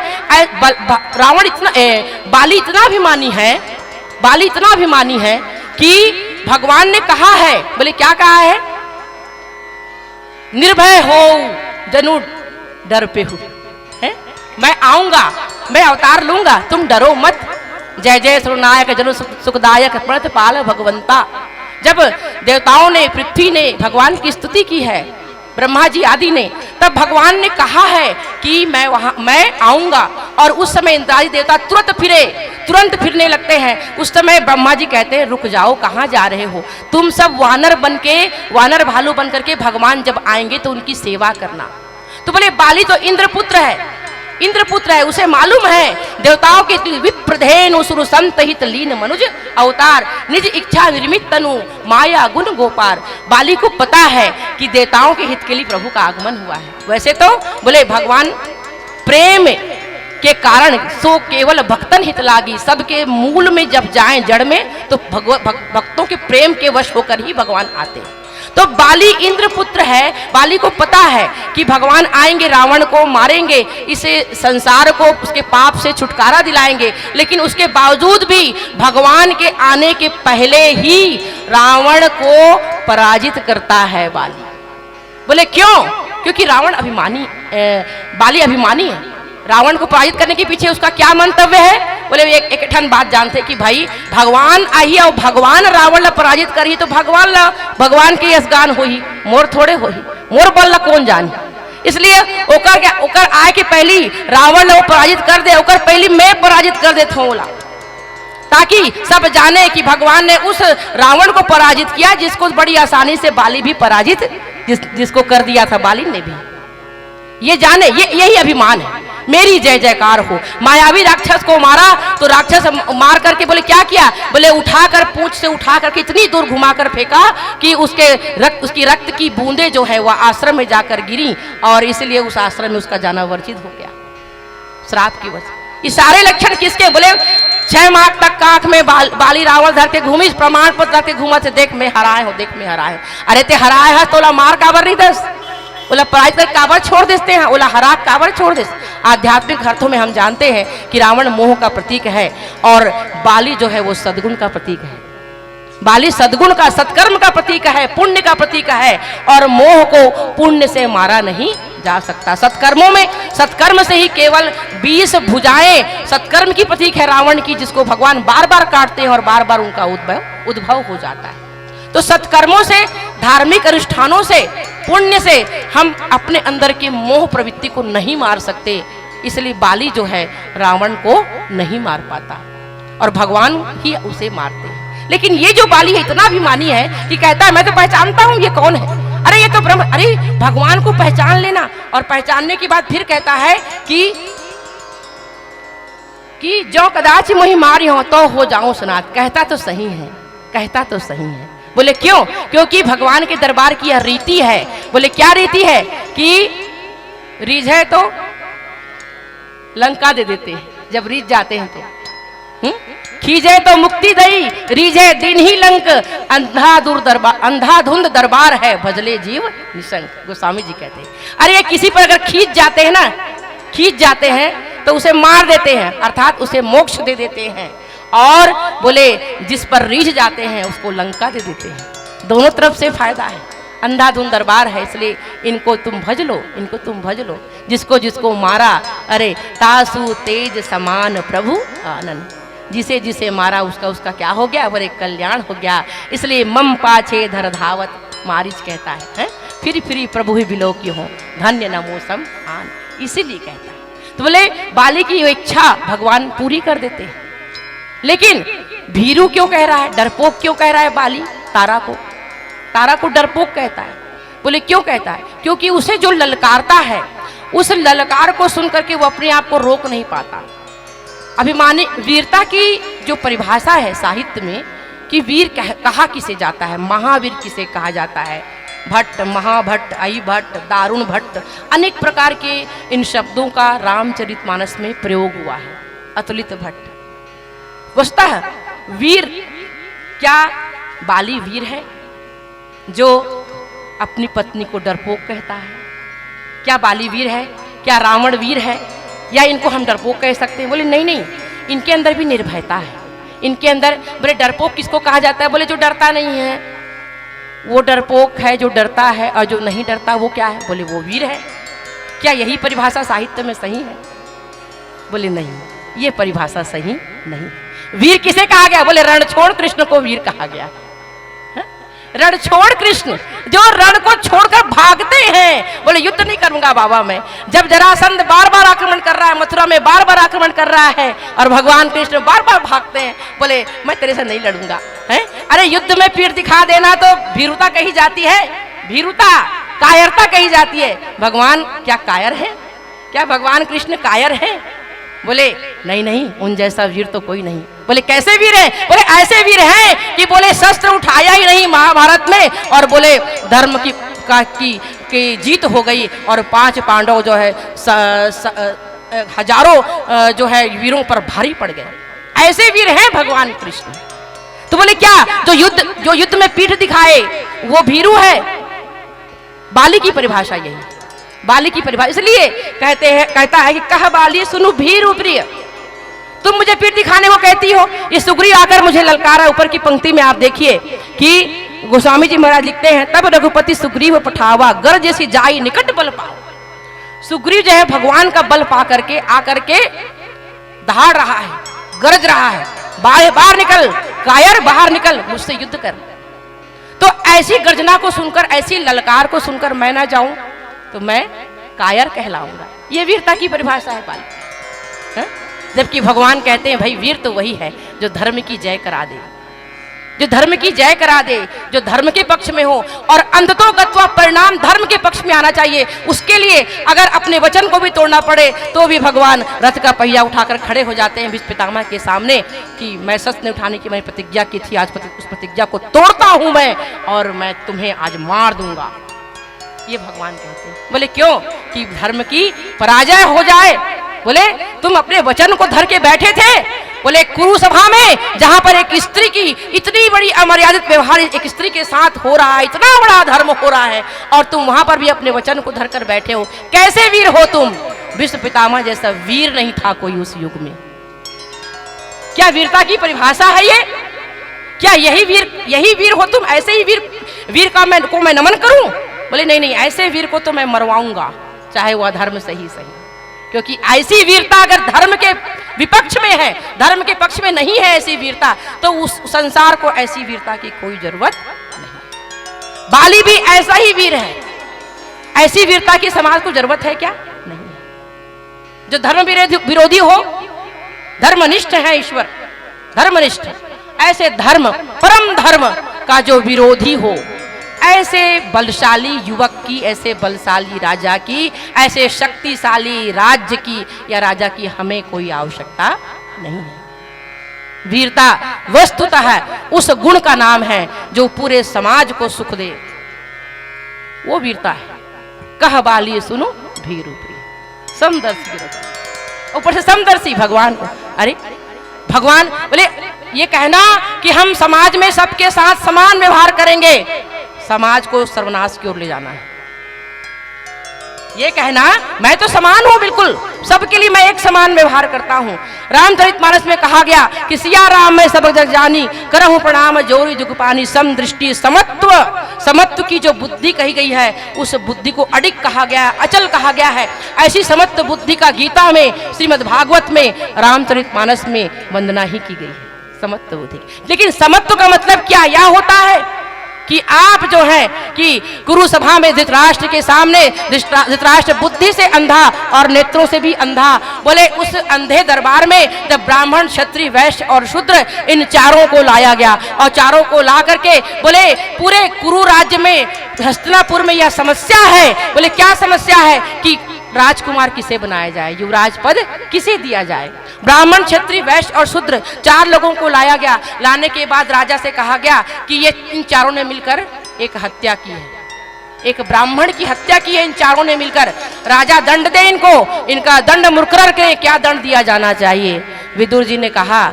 S3: बाली इतना अभिमानी है, बाली इतना अभिमानी है कि भगवान ने कहा है, बोले क्या कहा है? निर्भय हो जनु डर पे हो, है? मैं आऊंगा, मैं अवतार लूंगा, तुम डरो मत। जय जय सुरनायक जनु सुखदायक प्रतिपाल भगवंता। जब देवताओं ने, पृथ्वी ने भगवान की स्तुति की है, ब्रह्मा जी आदि ने, तब भगवान ने कहा है कि मैं आऊंगा। और उस समय इंद्रादि देवता तुरंत फिरने लगते हैं। उस समय ब्रह्मा जी कहते हैं रुक जाओ, कहाँ जा रहे हो? तुम सब वानर भालू बन करके भगवान जब आएंगे तो उनकी सेवा करना। तो बोले बाली तो इंद्रपुत्र है, उसे मालूम है देवताओं के विप्रधेनु सुरु संत हित लीन मनुज अवतार, निज इच्छा निर्मित तनु माया गुण गोपार। बाली को पता है कि देवताओं के हित के लिए प्रभु का आगमन हुआ है। वैसे तो बोले भगवान प्रेम के कारण सो केवल भक्तन हित लागी, सबके मूल में जब जाएं, जड़ में, तो भक्तों के प्रेम के वश होकर ही भगवान आते हैं। तो बाली इंद्रपुत्र है, बाली को पता है कि भगवान आएंगे, रावण को मारेंगे, इसे संसार को उसके पाप से छुटकारा दिलाएंगे, लेकिन उसके बावजूद भी भगवान के आने के पहले ही रावण को पराजित करता है बाली। बोले क्यों? क्योंकि बाली अभिमानी है। रावण को पराजित करने के पीछे उसका क्या मंतव्य है? बोले एक ठन बात जानते कि भाई भगवान आई और भगवान रावण ला पराजित करी तो भगवान के यशगान हो ही, मोर थोड़े हो ही, मोर बल ला कौन जानी। इसलिए ओकर आए के पहली रावण ला पराजित कर दे, ओकर पहली मैं पराजित कर देता हूँ, ताकि सब जाने कि भगवान ने उस रावण को पराजित किया जिसको बड़ी आसानी से बाली भी पराजित जिसको कर दिया था बाली ने भी। ये जाने, यही अभिमान है। मेरी जय जयकार हो। मायावी राक्षस को मारा तो राक्षस मार करके बोले क्या किया? बोले उठाकर पूंछ से उठा करके इतनी दूर घुमाकर फेंका कि उसकी रक्त की बूंदें जो है वह आश्रम में जाकर गिरी, और इसलिए उस आश्रम में उसका जाना वर्जित हो गया श्राप की वजह। ये सारे लक्षण किसके? बोले 6 माह तक काख में बाली रावण धर के घूमी, प्रमाण पत्र रख के घूमा से देख मैं हराए हो, देख मैं हराए। अरे ते हराए है तोला मार काबर नहीं दस, बोला पराजित कर काबर छोड़ देते हैं, बोला हरा काबर छोड़ दे। आध्यात्मिक अर्थों में हम जानते हैं कि रावण मोह का प्रतीक है और बाली जो है वो सद्गुण का प्रतीक है। बाली सद्गुण का, सत्कर्म का प्रतीक है, पुण्य का प्रतीक है, और मोह को पुण्य से मारा नहीं जा सकता। सत्कर्मों में, सत्कर्म से ही केवल 20 भुजाएं सत्कर्म की प्रतीक है रावण की, जिसको भगवान बार बार काटते हैं और बार बार उनका उद्भव हो जाता है। तो सत्कर्मों से, धार्मिक अनुष्ठानों से, पुण्य से हम अपने अंदर के मोह प्रवृत्ति को नहीं मार सकते, इसलिए बाली जो है रावण को नहीं मार पाता और भगवान ही उसे मारते हैं। लेकिन ये जो बाली है इतना अभिमानी है कि कहता है मैं तो पहचानता हूं ये कौन है, अरे ये तो ब्रह्म, अरे भगवान को पहचान लेना, और पहचानने के बाद फिर कहता है कि जो कदाच मोहि मारी हो तो हो जाऊं सनात। कहता तो सही है, कहता तो सही है। बोले क्यों? क्योंकि भगवान के दरबार की यह रीति है। बोले क्या रीति है? कि रीझे तो लंका दे देते हैं, जब रीझ जाते हैं तो खींचे तो मुक्ति दई, रीझे दिन ही लंक, अंधाधुंध दरबार है भजले जीव निशंक। गोस्वामी जी कहते हैं अरे ये किसी पर अगर खींच जाते हैं ना, खींच जाते हैं तो उसे मार देते हैं, अर्थात उसे मोक्ष दे देते हैं, और बोले जिस पर रीझ जाते हैं उसको लंका दे देते हैं। दोनों तरफ से फायदा है। अंधाधुंध दरबार है, इसलिए इनको तुम भज लो, इनको तुम भज लो। जिसको जिसको मारा, अरे तासु तेज समान प्रभु आनंद, जिसे जिसे मारा उसका उसका क्या हो गया? बोले कल्याण हो गया। इसलिए मम पाछे धर धावत, मारीच कहता है फिर फिर प्रभु ही बिलो की हो, धन्य नमो सम आन, इसीलिए कहता है। तो बोले बाली की इच्छा भगवान पूरी कर देते हैं। लेकिन भीरू क्यों कह रहा है, डरपोक क्यों कह रहा है बाली तारा को? तारा को डरपोक कहता है। बोले क्यों कहता है? क्योंकि उसे जो ललकारता है, उस ललकार को सुनकर के वो अपने आप को रोक नहीं पाता। अभिमानी वीरता की जो परिभाषा है साहित्य में कि वीर कहा किसे जाता है, महावीर किसे कहा जाता है, भट्ट, महाभट्ट, आई भट्ट, दारुण भट्ट, अनेक प्रकार के इन शब्दों का रामचरितमानस में प्रयोग हुआ है। अतुलित भट्ट। वस्तुतः वीर, क्या बाली वीर है जो अपनी पत्नी को डरपोक कहता है? क्या बाली वीर है? क्या रावण वीर है? या इनको हम डरपोक कह सकते हैं? बोले नहीं नहीं, इनके अंदर भी निर्भयता है। इनके अंदर, बोले डरपोक किसको कहा जाता है? बोले जो डरता नहीं है वो डरपोक है, जो डरता है, और जो नहीं डरता वो क्या है? बोले वो वीर है। क्या यही परिभाषा साहित्य में सही है? बोले नहीं, ये परिभाषा सही नहीं। वीर किसे कहा गया? बोले रणछोड़ कृष्ण को वीर कहा गया। रणछोड़ कृष्ण जो रण को छोड़कर भागते हैं, बोले युद्ध नहीं करूंगा बाबा मैं। जब जरासंध बार बार आक्रमण कर रहा है, मथुरा में बार बार आक्रमण कर रहा है, और भगवान कृष्ण बार बार भागते हैं, बोले मैं तेरे से नहीं लड़ूंगा। है अरे युद्ध में पीठ दिखा देना तो भीरुता कही जाती है, भीरुता, कायरता कही जाती है। भगवान क्या कायर है? क्या भगवान कृष्ण कायर है? बोले नहीं नहीं, उन जैसा वीर तो कोई नहीं। बोले कैसे वीर है? बोले ऐसे वीर हैं कि बोले शस्त्र उठाया ही नहीं महाभारत में, और बोले धर्म की जीत हो गई, और 5 पांडव जो है हजारों जो है वीरों पर भारी पड़ गए। ऐसे वीर हैं भगवान कृष्ण। तो बोले क्या जो युद्ध में पीठ दिखाए वो भीरू है? बाली की परिभाषा यही, बाली की परिभाषा। इसलिए कहता है कि कह बाली सुनु भीरु प्रिय, तुम मुझे पीठ दिखाने को कहती हो। ये सुग्रीव आकर मुझे ललकारा। ऊपर की पंक्ति में आप देखिए कि गोस्वामी जी महाराज लिखते हैं, तब रघुपति सुग्रीव पठावा, गर जैसी जाई निकट बल पाओ। सुग्रीव जो है भगवान का बल पा करके आकर के दहाड़ रहा है, गरज रहा है, बाहर निकल कायर, बाहर निकल, मुझसे युद्ध कर। तो ऐसी गर्जना को सुनकर, ऐसी ललकार को सुनकर मैं ना जाऊं तो मैं कायर कहलाऊंगा। ये वीरता की परिभाषा है बाली। जबकि भगवान कहते हैं भाई वीर तो वही है जो धर्म की जय करा दे, जो धर्म की जय करा दे, जो धर्म के पक्ष में हो, और अंततो गत्वा परिणाम धर्म के पक्ष में आना चाहिए। उसके लिए अगर अपने वचन को भी तोड़ना पड़े तो भी भगवान रथ का पहिया उठाकर खड़े हो जाते हैं भीष्म पितामह के सामने कि मैं शस्त्र नहीं उठाने की मैंने प्रतिज्ञा की थी, आज उस प्रतिज्ञा को तोड़ता हूं मैं, और मैं तुम्हें आज मार दूंगा। ये भगवान कहते हैं। बोले क्यों? कि धर्म की पराजय हो जाए। बोले तुम अपने वचन को धर के बैठे थे। बोले कुरुसभा में जहां पर एक स्त्री की इतनी बड़ी अमर्यादित व्यवहार एक स्त्री के साथ हो रहा है, इतना बड़ा धर्म हो रहा है, और तुम वहां पर भी अपने वचन को धर कर बैठे हो। कैसे वीर हो तुम? भीष्म पितामह जैसा वीर नहीं था कोई उस युग में। क्या वीरता की परिभाषा है ये? क्या यही वीर हो तुम? ऐसे ही वीर का मैं नमन करूं? बोले नहीं, ऐसे वीर को तो मैं मरवाऊंगा, चाहे वह धर्म सही, क्योंकि ऐसी वीरता अगर धर्म के विपक्ष में है, धर्म के पक्ष में नहीं है ऐसी वीरता, तो उस संसार को ऐसी वीरता की कोई जरूरत नहीं। बाली भी ऐसा ही वीर है, ऐसी वीरता की समाज को जरूरत है क्या? नहीं। जो धर्म विरोधी हो, धर्मनिष्ठ है ईश्वर, धर्मनिष्ठ, ऐसे धर्म परम धर्म का जो विरोधी हो, ऐसे बलशाली युवक की, ऐसे बलशाली राजा की, ऐसे शक्तिशाली राज्य की या राजा की हमें कोई आवश्यकता नहीं है। वीरता वस्तुतः उस गुण का नाम है जो पूरे समाज को सुख दे, वो वीरता है। कह बाली सुनो भीरु प्रिय समदर्शी, ऊपर से समदर्शी भगवान को। अरे भगवान बोले ये कहना कि हम समाज में सबके साथ समान व्यवहार करेंगे, समाज को सर्वनाश की ओर ले जाना है। ये कहना मैं तो समान हूं, बिल्कुल सबके लिए मैं एक समान व्यवहार करता हूं। रामचरितमानस में कहा गया कि सिया राम मैं सब जग जानी, करहूं प्रणाम जोरी जुग पानी, समदृष्टि समत्व। समत्व की जो बुद्धि कही गई है, उस बुद्धि को अडिग कहा गया, अचल कहा गया है। ऐसी समत्व बुद्धि का गीता में, श्रीमद् भागवत में, रामचरितमानस में वंदना ही की गई है, समत्व बुद्धि। लेकिन समत्व का मतलब क्या यह होता है कि आप जो है कि कुरु सभा में धृतराष्ट्र के सामने, धृतराष्ट्र बुद्धि से अंधा और नेत्रों से भी अंधा, बोले उस अंधे दरबार में जब ब्राह्मण, क्षत्रिय, वैश्य और शूद्र इन चारों को लाया गया, और चारों को ला करके बोले पूरे कुरु राज्य में, हस्तिनापुर में यह समस्या है। बोले क्या समस्या है? कि राजकुमार किसे बनाया जाए, युवराज पद किसे दिया जाए। ब्राह्मण, क्षत्रिय, वैश्य और शूद्र 4 लोगों को लाया गया। लाने के बाद राजा से कहा गया कि ये इन चारों ने मिलकर एक हत्या की है, एक ब्राह्मण की हत्या की है इन चारों ने मिलकर। राजा दंड दे इनको, इनका दंड मुकर्रर करे, क्या दंड दिया जाना चाहिए? विदुर जी ने कहा,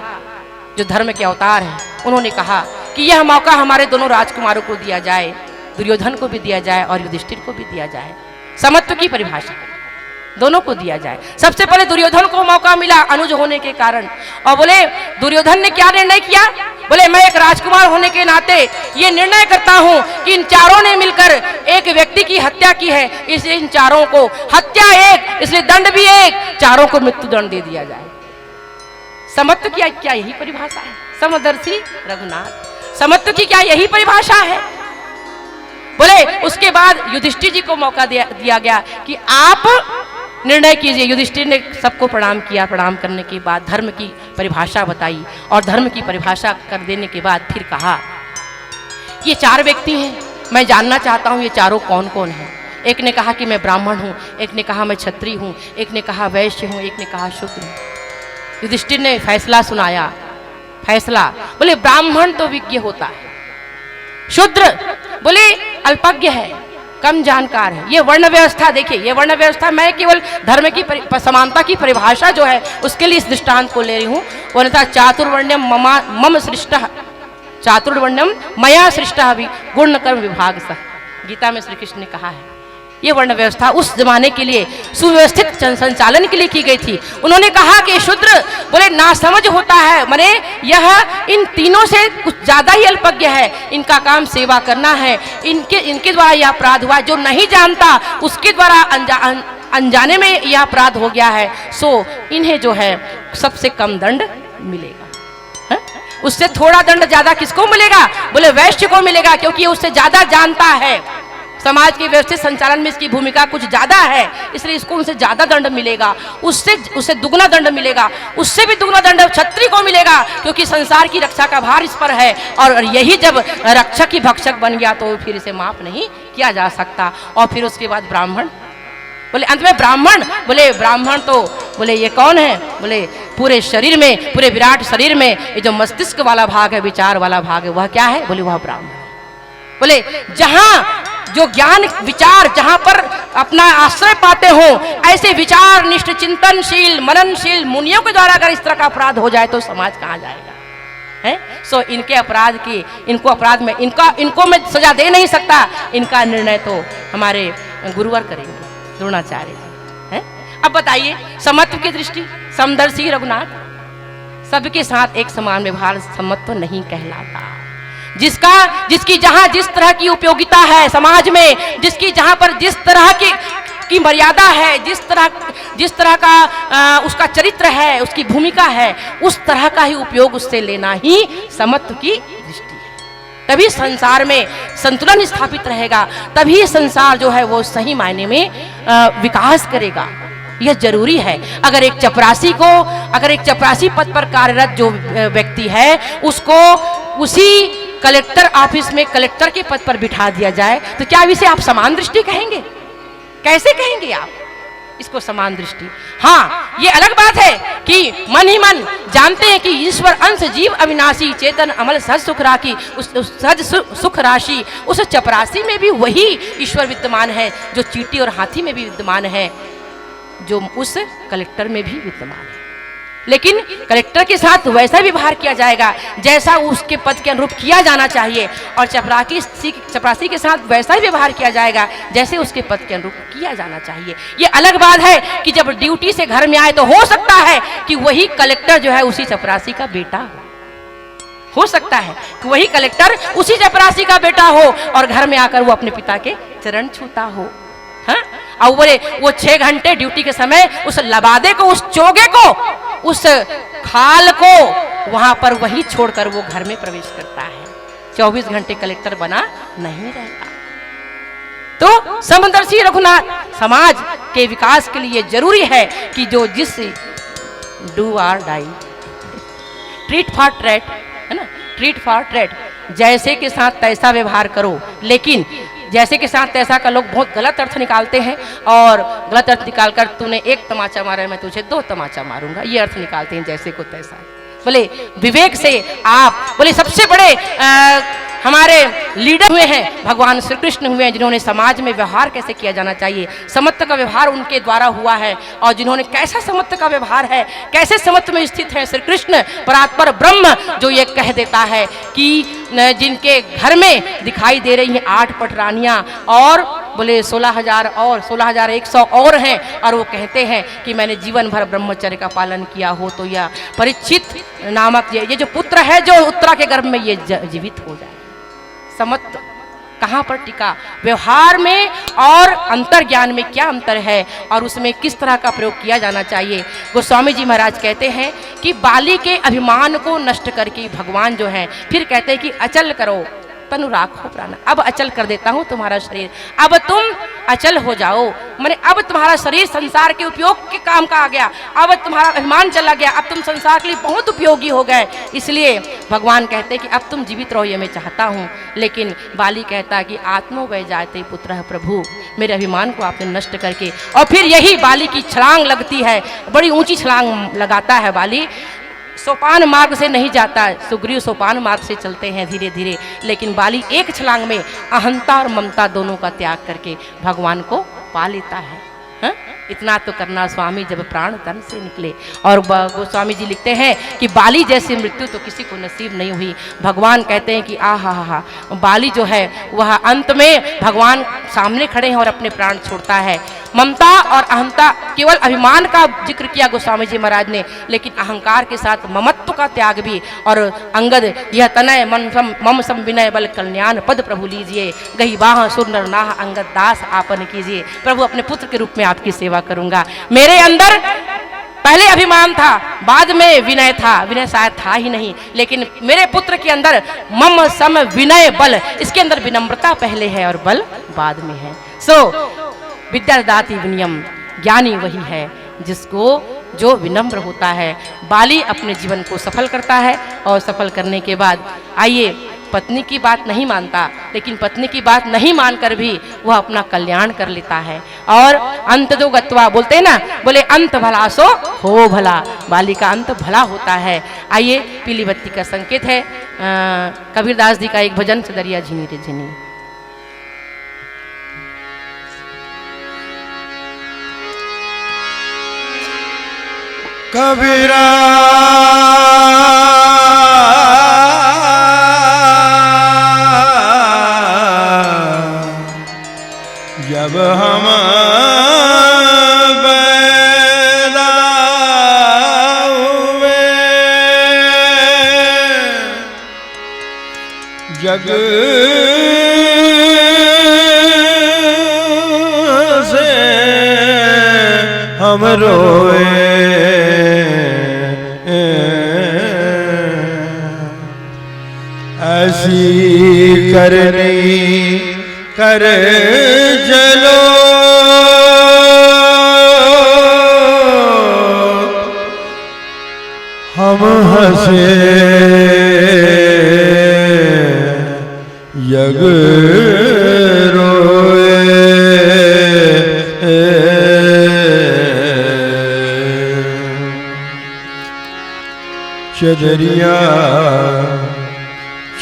S3: जो धर्म के अवतार हैं, उन्होंने कहा कि यह मौका हमारे दोनों राजकुमारों को दिया जाए, दुर्योधन को भी दिया जाए और युधिष्ठिर को भी दिया जाए। समत्व की परिभाषा दोनों को दिया जाए। सबसे पहले दुर्योधन को मौका मिला अनुज होने के कारण, और बोले दुर्योधन ने क्या निर्णय किया? बोले मैं एक राजकुमार होने के नाते ये निर्णय करता हूं कि इन चारों ने मिलकर एक व्यक्ति की हत्या की है, इसलिए इन चारों को हत्या एक, इसलिए दंड भी एक, चारों को मृत्यु दंड दे दिया जाए। समत्व की क्या यही परिभाषा है? समदर्शी रघुनाथ, समत्व की क्या यही परिभाषा है? बोले उसके बाद युधिष्ठिर जी को मौका दिया गया कि आप निर्णय कीजिए। युधिष्ठिर ने सबको प्रणाम किया। प्रणाम करने के बाद धर्म की परिभाषा बताई, और धर्म की परिभाषा कर देने के बाद फिर कहा ये 4 व्यक्ति हैं, मैं जानना चाहता हूं ये चारों कौन कौन हैं। एक ने कहा कि मैं ब्राह्मण हूं, एक ने कहा मैं क्षत्रिय हूं, एक ने कहा वैश्य हूं, एक ने कहा शूद्र हूं। युधिष्ठिर ने फैसला सुनाया। फैसला बोले ब्राह्मण तो विज्ञ होता है, शूद्र बोले अल्पज्ञ है, कम जानकार है। ये वर्ण व्यवस्था देखिए, ये वर्ण व्यवस्था मैं केवल धर्म की समानता की परिभाषा जो है उसके लिए इस दृष्टांत को ले रही हूँ। वो था चातुर्वर्ण्यम मम सृष्टः, चातुर्वर्ण्यम मया सृष्टः भी गुण कर्म विभाग सह, गीता में श्री कृष्ण ने कहा है। ये वर्ण व्यवस्था उस जमाने के लिए सुव्यवस्थित संचालन के लिए की गई थी। उन्होंने कहा कि शूद्र बोले नासमझ होता है, माने यह इन तीनों से कुछ ज्यादा ही अल्पज्ञ है, इनका काम सेवा करना है, इनके द्वारा यह अपराध हुआ, जो नहीं जानता उसके द्वारा अनजाने में यह अपराध हो गया है, सो इन्हें जो है सबसे कम दंड मिलेगा। उससे थोड़ा दंड ज्यादा किसको मिलेगा? बोले वैश्य को मिलेगा, क्योंकि उससे ज्यादा जानता है, समाज के व्यवस्थित संचालन में इसकी भूमिका कुछ ज्यादा है, इसलिए इसको उनसे ज्यादा दंड मिलेगा। उससे दुगना दंड मिलेगा, उससे भी दुगना दंड क्षत्रिय को मिलेगा, क्योंकि संसार की रक्षा का भार इस पर है, और यही जब रक्षक ही भक्षक बन गया तो फिर इसे माफ नहीं किया जा सकता। और फिर उसके बाद ब्राह्मण, बोले अंत में ब्राह्मण, बोले ब्राह्मण तो बोले ये कौन है? बोले पूरे शरीर में, पूरे विराट शरीर में ये जो मस्तिष्क वाला भाग है, विचार वाला भाग है, वह क्या है? बोले वह ब्राह्मण। बोले जहां जो ज्ञान विचार जहां पर अपना आश्रय पाते हो, ऐसे विचार निष्ठ चिंतनशील मननशील मुनियों के द्वारा अगर इस तरह का अपराध हो जाए तो समाज कहां जाएगा? है सो इनके अपराध की, इनको अपराध में इनको मैं सजा दे नहीं सकता, इनका निर्णय तो हमारे गुरुवर करेंगे, द्रोणाचार्य जी। है अब बताइए, समत्व की दृष्टि समदर्शी रघुनाथ, सबके साथ एक समान व्यवहार समत्व नहीं कहलाता। जिसकी जहां जिस तरह की उपयोगिता है समाज में, जिसकी जहां पर जिस तरह की मर्यादा है, जिस तरह का उसका चरित्र है, उसकी भूमिका है, उस तरह का ही उपयोग उससे लेना ही समत्व की दृष्टि है। तभी संसार में संतुलन स्थापित रहेगा, तभी संसार जो है वो सही मायने में विकास करेगा। यह जरूरी है। अगर एक चपरासी पद पर कार्यरत जो व्यक्ति है उसको उसी कलेक्टर ऑफिस में कलेक्टर के पद पर बिठा दिया जाए तो क्या इसे आप समान दृष्टि कहेंगे? कैसे कहेंगे आप इसको समान दृष्टि? हाँ, ये अलग बात है कि मन ही मन जानते हैं कि ईश्वर अंश जीव अविनाशी चेतन अमल सहज सुख राखी, सहज सुख राशि उस चपरासी में भी वही ईश्वर विद्यमान है जो चींटी और हाथी में भी विद्यमान है, जो उस कलेक्टर में भी विद्यमान है। लेकिन कलेक्टर के साथ वैसा व्यवहार किया जाएगा जैसा उसके पद के अनुरूप किया जाना चाहिए, और चपरासी के साथ वैसा ही व्यवहार किया जाएगा जैसे उसके पद के अनुरूप किया जाना चाहिए। ये अलग बात है कि जब ड्यूटी से घर में आए तो हो सकता है कि वही कलेक्टर जो है उसी चपरासी का बेटा हो सकता है कि वही कलेक्टर उसी चपरासी का बेटा हो और घर में आकर वो अपने पिता के चरण छूता हो। हाँ? और बोले वो 6 घंटे ड्यूटी के समय उस लबादे को, उस चोगे को, उस खाल को वहां पर वही छोड़कर वो घर में प्रवेश करता है। 24 घंटे कलेक्टर बना नहीं रहता। तो समदर्शी रघुनाथ समाज के विकास के लिए जरूरी है कि जो जिस do or die, treat for trait, है ना, ट्रीट फॉर ट्रेट, जैसे के साथ तैसा व्यवहार करो। लेकिन जैसे के साथ तैसा का लोग बहुत गलत अर्थ निकालते हैं, और गलत अर्थ निकालकर तूने 1 तमाचा मारा है मैं तुझे 2 तमाचा मारूंगा, ये अर्थ निकालते हैं जैसे को तैसा। बोले विवेक से आप, बोले सबसे बड़े हमारे लीडर हुए हैं भगवान श्री कृष्ण हुए हैं, जिन्होंने समाज में व्यवहार कैसे किया जाना चाहिए, समत्व का व्यवहार उनके द्वारा हुआ है। और जिन्होंने कैसा समत्व का व्यवहार है, कैसे समत्व में स्थित है श्री कृष्ण परात्पर ब्रह्म, जो ये कह देता है कि जिनके घर में दिखाई दे रही हैं 8 पटरानियां और बोले 16,000 और 16,100 और हैं, और वो कहते हैं कि मैंने जीवन भर ब्रह्मचर्य का पालन किया हो तो यह परीक्षित नामक ये जो पुत्र है जो उत्तरा के गर्भ में ये जीवित हो जाए। समत्व कहाँ पर टिका? व्यवहार में और अंतर ज्ञान में क्या अंतर है और उसमें किस तरह का प्रयोग किया जाना चाहिए। गोस्वामी जी महाराज कहते हैं कि बाली के अभिमान को नष्ट करके भगवान जो है फिर कहते हैं कि अचल करो तनु राखो प्राण, अब अचल कर देता हूं तुम्हारा शरीर, अब तुम अचल हो जाओ। माने अब तुम्हारा शरीर संसार के उपयोग के काम का आ गया, अब तुम्हारा अभिमान चला गया, अब तुम संसार के लिए बहुत उपयोगी हो गए। इसलिए भगवान कहते हैं कि अब तुम जीवित रहो, ये मैं चाहता हूँ। लेकिन बाली कहता है कि आत्मो वै जायते पुत्र प्रभु, मेरे अभिमान को आपने नष्ट करके, और फिर यही बाली की छलांग लगती है, बड़ी ऊंची छलांग लगाता है बाली। सोपान मार्ग से नहीं जाता, सुग्रीव सोपान मार्ग से चलते हैं धीरे धीरे, लेकिन बाली एक छलांग में अहंता और ममता दोनों का त्याग करके भगवान को पा लेता है। हा? इतना तो करना स्वामी जब प्राण तन से निकले। और गोस्वामी जी लिखते हैं कि बाली जैसी मृत्यु तो किसी को नसीब नहीं हुई। भगवान कहते हैं कि हा बाली जो है वह अंत में भगवान सामने खड़े हैं और अपने प्राण छोड़ता है। ममता और अहंता, केवल अभिमान का जिक्र किया गोस्वामी जी महाराज ने, लेकिन अहंकार के साथ ममत्व का त्याग भी। और अंगद यह तनय मम सम विनय बल कल्याण पद प्रभु लीजिए, गही बाह सुर नर नाह अंगद दास आपन कीजिए। प्रभु अपने पुत्र के रूप में आपकी सेवा करूंगा। मेरे अंदर पहले अभिमान था, बाद में विनय था, विनय शायद था ही नहीं, लेकिन मेरे पुत्र के अंदर मम सम विनय बल, इसके अंदर विनम्रता पहले है और बल बाद में है। विद्यादाति विनयम, ज्ञानी वही है जिसको जो विनम्र होता है। बाली अपने जीवन को सफल करता है और सफल करने के बाद आइए पत्नी की बात नहीं मानता, लेकिन पत्नी की बात नहीं मानकर भी वह अपना कल्याण कर लेता है। और अंत जो गत्वा बोलते हैं ना, बोले अंत भला सो हो भला, बाली का अंत भला होता है। आइए पीली बत्ती का संकेत है कबीरदास जी का एक भजन, दरिया झिनी रे झिनी।
S1: कबीरा जब हम पैदा हुए, जग से हम रोए, ऐसी करनी कर चलो हम हंसे यग रोए। चदरिया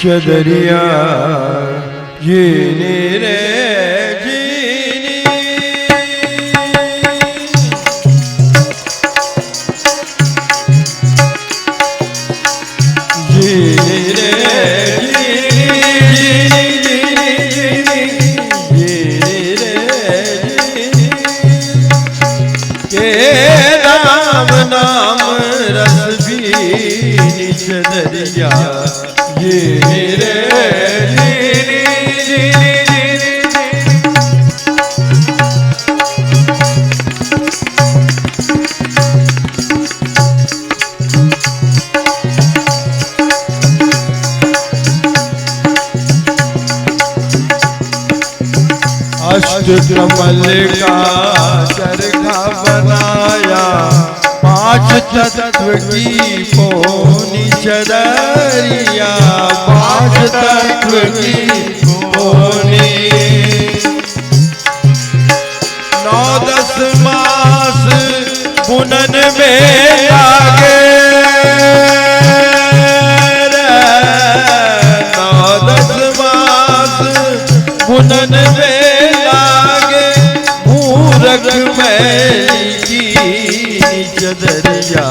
S1: चदरिया जीनी रे जीनी, जीनी रे जीनी, जीनी रे जीनी, के राम नाम रस बीनी चदरिया जीनी रे जीनी जीनी जीनी। अष्टकमल का चरखा बनाया, पांच तत्व की पोनी चदरिया, पांच तत्व की पोनी। 9-10 मास बुनन में लागे, 9-10 मास बुनन में लागे, मूरख मैली की चदरिया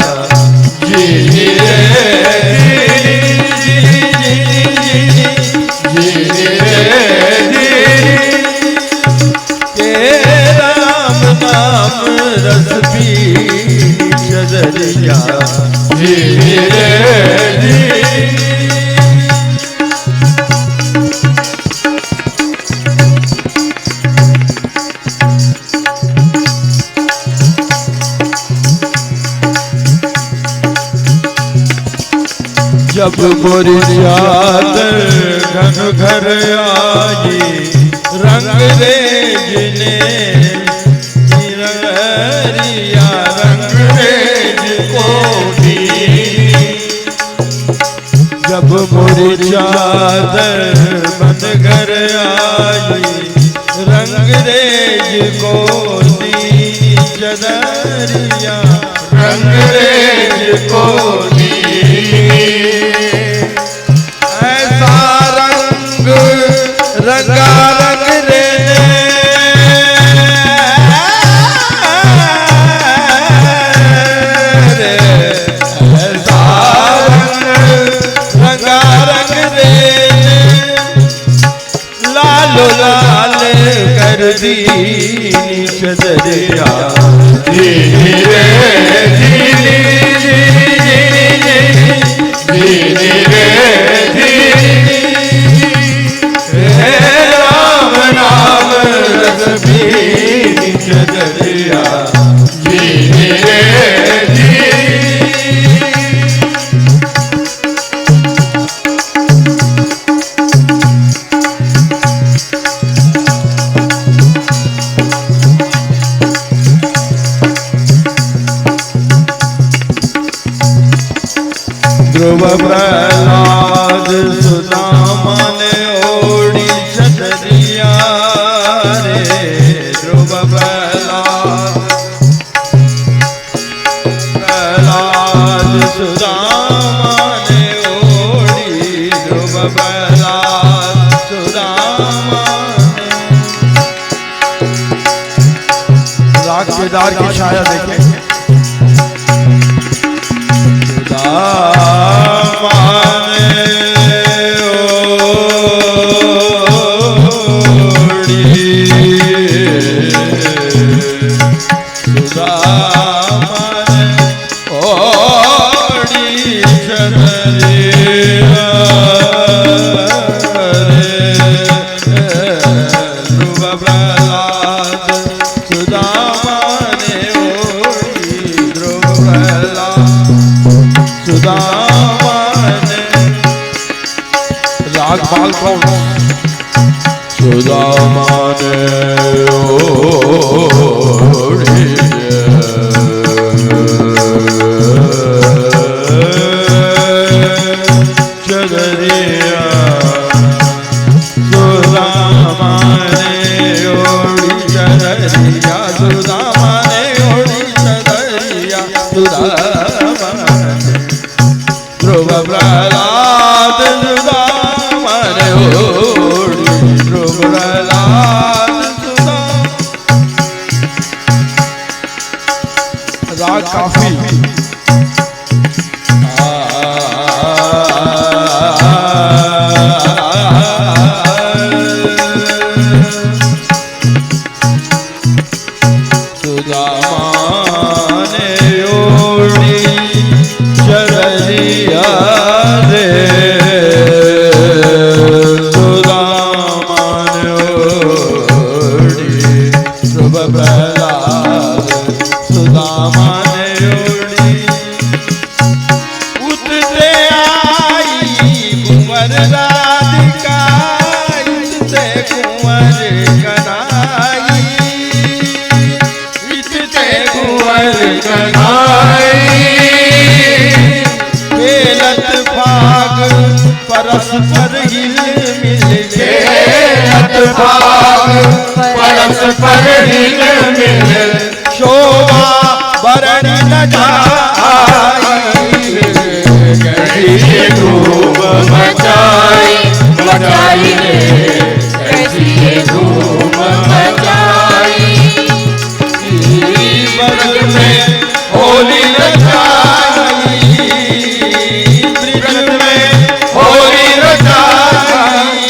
S1: जीनी रे जीनी जीनी जीनी रे जीनी, के राम नाम रस बीनी चदरिया जीनी रे जीनी। जब गोरी चादर घन घर आई, रंग रेज ने निररिया रंग रेज को दी। जब गोरी चादर घन घर आई, रंग रेज को दी चदरिया रंग रेज को दी। ऐसा रंग रंगा रंग रे, ऐसा रंग रंगा रंग रे, लालो लाल कर दी चदरिया जीनी रे जीनी जीनी रे जीनी, राम नाम रस बीनी चदरिया जीनी रे जीनी। ध्रुव प्रहलाद सुदामा ने ओढ़ी चदरिया रे, ध्रुव प्रहलाद सुदामा ने ओढ़ी, ध्रुव प्रहलाद सुदामा ने। राग केदार की छाया देखें, प्रहलाद सुदामा ने ओढ़ी ध्रुव प्रहलाद सुदामा ने राग बाल कौन सुदामा ने ओढ़ी चदरिया सुदामा ने ओढ़ी चदरिया सुदामा ने ओढ़ी चदरिया सुदामा ध्रुव प्रहलाद सुदामा ने ओढ़ी ध्रुव प्रहलाद सुदामा राग काफी परस्पर हिल मिल परस्पर हिल मिल शोभा वरण न जाई कैसी धूम मचाई मचाई रे कैसी धूम मचाई बरस में होली रचाई ब्रिज में होली रचाई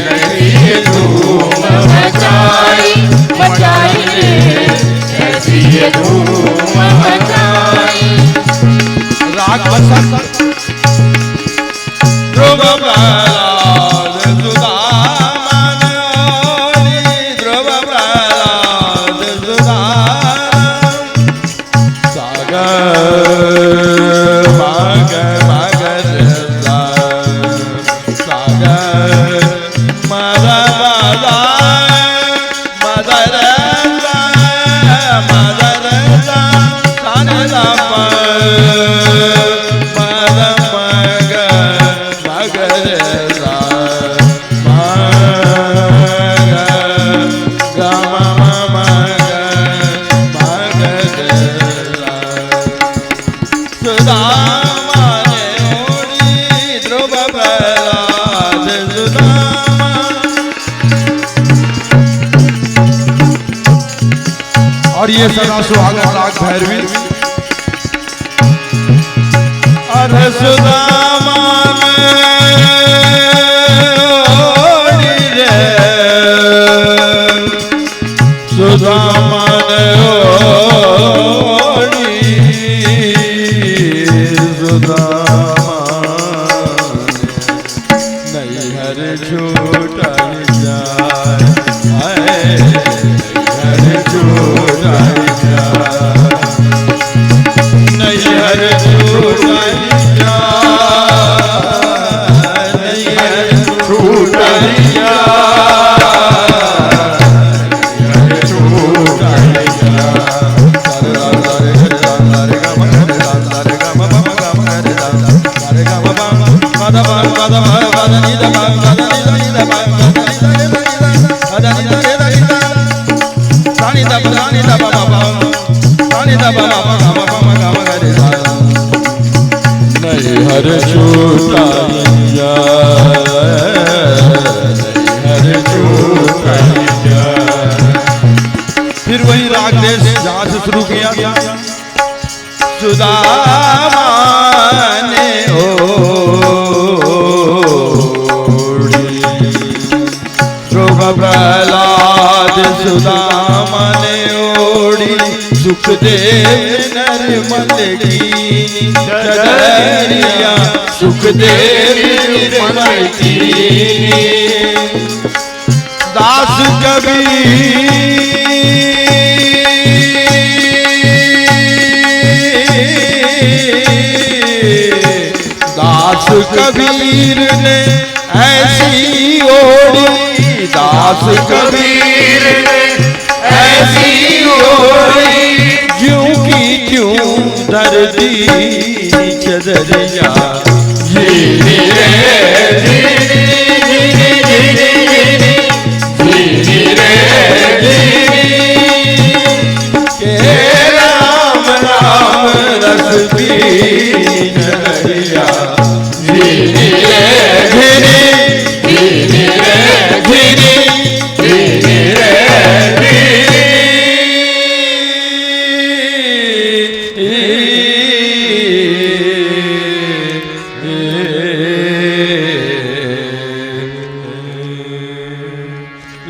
S1: कैसी धूम मचाई मचाई रे कैसी धूम मचाई राग बसंत ध्रुव प्रहलाद सुदामा ने ओढ़ी ध्रुव प्रहलाद सुदामा सागर मागर मागर सागर मदा मदा मदर मदर सानदा और ये सदा सुहागन राग भैरवी अरे सुदामा ओढ़ी रे सुदामा ओढ़ी सुदामा नहीं हर छूट जाए हर छूट नहीं हर छूट नहीं हर छूटाइया हर छूटाइया। फिर वही राग देश जहाँ से शुरू किया सुदामा ने ओढ़ी ध्रुव प्रहलाद सुदामा ने ओढ़ी सुखदेव नरमल कीनी चदरिया सुखदेव नरमल कीनी दास कबीर ने ऐसी ओढ़ी, दास कबीर ने ऐसी ओढ़ी, ज्यों की ज्यों धरती चदरिया,
S2: जीनी रे जीनी रे जीनी,
S1: के राम राम रस पीन रहिया,
S2: जीनी रे जीनी रे जीनी रे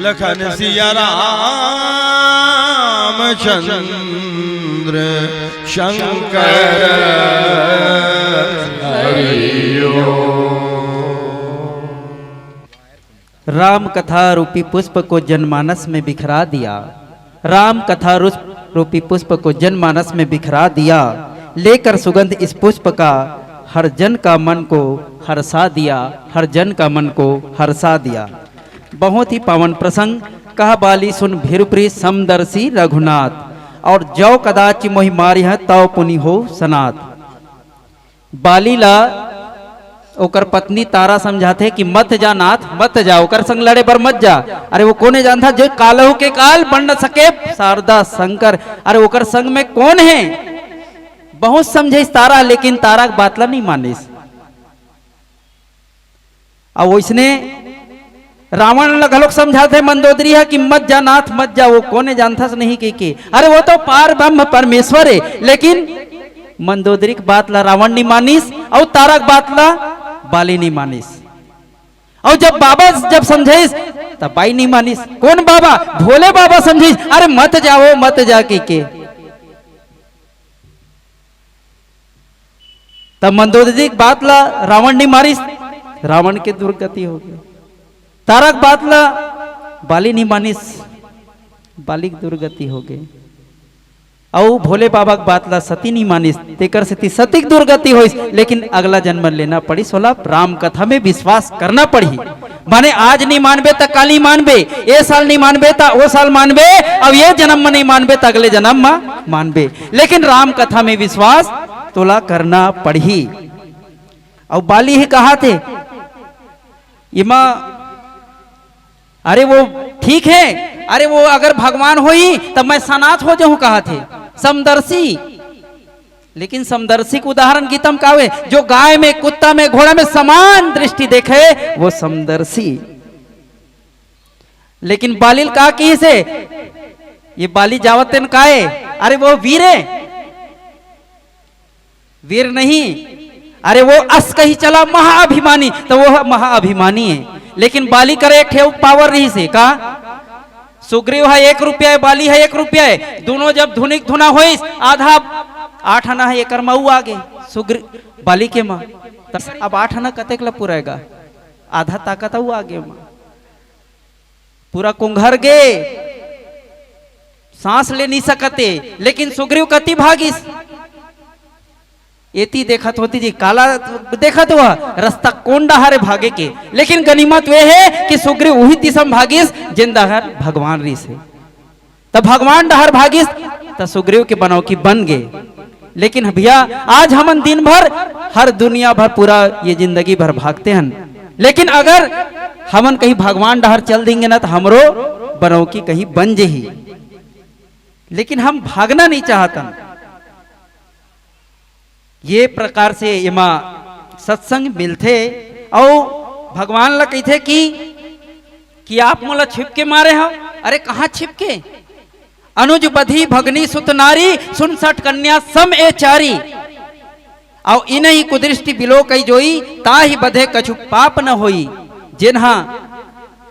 S1: लखन सिया राम चंद्र शंकर
S4: राम कथा रूपी पुष्प को जनमानस में बिखरा दिया, राम कथा रूपी पुष्प को जनमानस में बिखरा दिया, लेकर सुगंध इस पुष्प का हर जन का मन को हर्षा दिया, हर जन का मन को हर्षा दिया। बहुत ही पावन प्रसंग कहा बाली सुन भीरुप्री समदर्शी रघुनाथ, और जौ कदाचि मोहि मारी है तव पुनि हो सनात। बाली ला ओकर पत्नी तारा समझाते कि मत जा नाथ, मत जा, ओकर संग लड़े बर मत जा। अरे वो कोने जानता जो कालहु के काल बन न सके शारदा शंकर, अरे ओकर संग में कौन है। बहुत समझे तारा, लेकिन तारा के बातला नहीं मानिस। अब वैसने रावण लोग समझाते मंदोदरी है कि मत जा नाथ मत जा, वो कोने जानता से नहीं के अरे वो तो पार ब्रह्म परमेश्वर है, लेकिन मंदोदरी की बात ला रावण नहीं मानिस और तारा की बात ला बाली नहीं मानिस। और जब बाबा जब समझाइस तब बाई नहीं मानिस। कौन बाबा? भोले बाबा समझाइस, अरे मत जाओ मत जा के तब मंदोदरी की बात ला रावण नहीं मारिस, रावण के दुर्गति हो गई। तारक बात ला बाली नहीं मानिस, बाली की दुर्गति हो गई। और भोले बाबा की बात ला सती नहीं मानिस, तेकर से सती की दुर्गति होइस। लेकिन अगला जन्म लेना पड़ी सोला, राम कथा में विश्वास करना पड़ी। माने आज नहीं मानबे तो कल ही मानबे, ये साल नहीं मानबे तो वो साल मानबे, अब ये जन्म में नहीं मानबे तो अगले जन्म में मानबे, लेकिन राम कथा में विश्वास तोला करना पड़ी। और बाली ही कहा थे इमा, अरे वो ठीक है, अरे वो अगर भगवान होई तब मैं सनाथ हो जाऊं कहा थे समदर्शी। लेकिन समदर्शी का उदाहरण गीतम कावे, जो गाय में कुत्ता में घोड़ा में समान दृष्टि देखे वो समदर्शी। लेकिन बालिल का की से ये बाली जावतन काए, अरे वो वीर है, वीर नहीं, अरे वो अस कही चला महाअभिमानी, तो वो महाअभिमानी है। लेकिन बाली करे एक ठेव पावर रही से का सुग्रीव है 1 रुपया है, बाली है 1 रुपया है, दोनों जब धुनिक धुना होइस आधा 8 आना है एकर मऊ आगे सुग्रीव बाली के माँ, अब 8 आना कतेक ला पुराएगा, आधा ताकत वो आगे माँ पूरा कुंघर गे, सांस ले नहीं सकते। लेकिन सुग्रीव कति भागिस, एती देखत होती जी काला देखत हुआ रास्ता कौन डहारे भागे के। लेकिन गनीमत वे है कि सुग्रीव वही तिसम भागिस जिन डहर भगवान री से, तब भगवान डहर भागिस तो सुग्रीव के बनाओ की बन गए। लेकिन भैया आज हमन दिन भर हर दुनिया भर पूरा ये जिंदगी भर भागते हैं, लेकिन अगर हमन कहीं भगवान डहर चल देंगे ना तो हमरो बनाओ की कहीं बन जही। लेकिन हम भागना नहीं चाहता। ये प्रकार से इमा सत्संग मिलते और भगवान ला कहते कि आप मोला छिपके मारे हो। अरे कहाँ छिपके? अनुज बधी भगनी सुत नारी, 67 कन्या सम ए चारी, और इन्हीं कुदृष्टि बिलो कई जोई, ताही बधे कछु पाप न होई। जिन्हा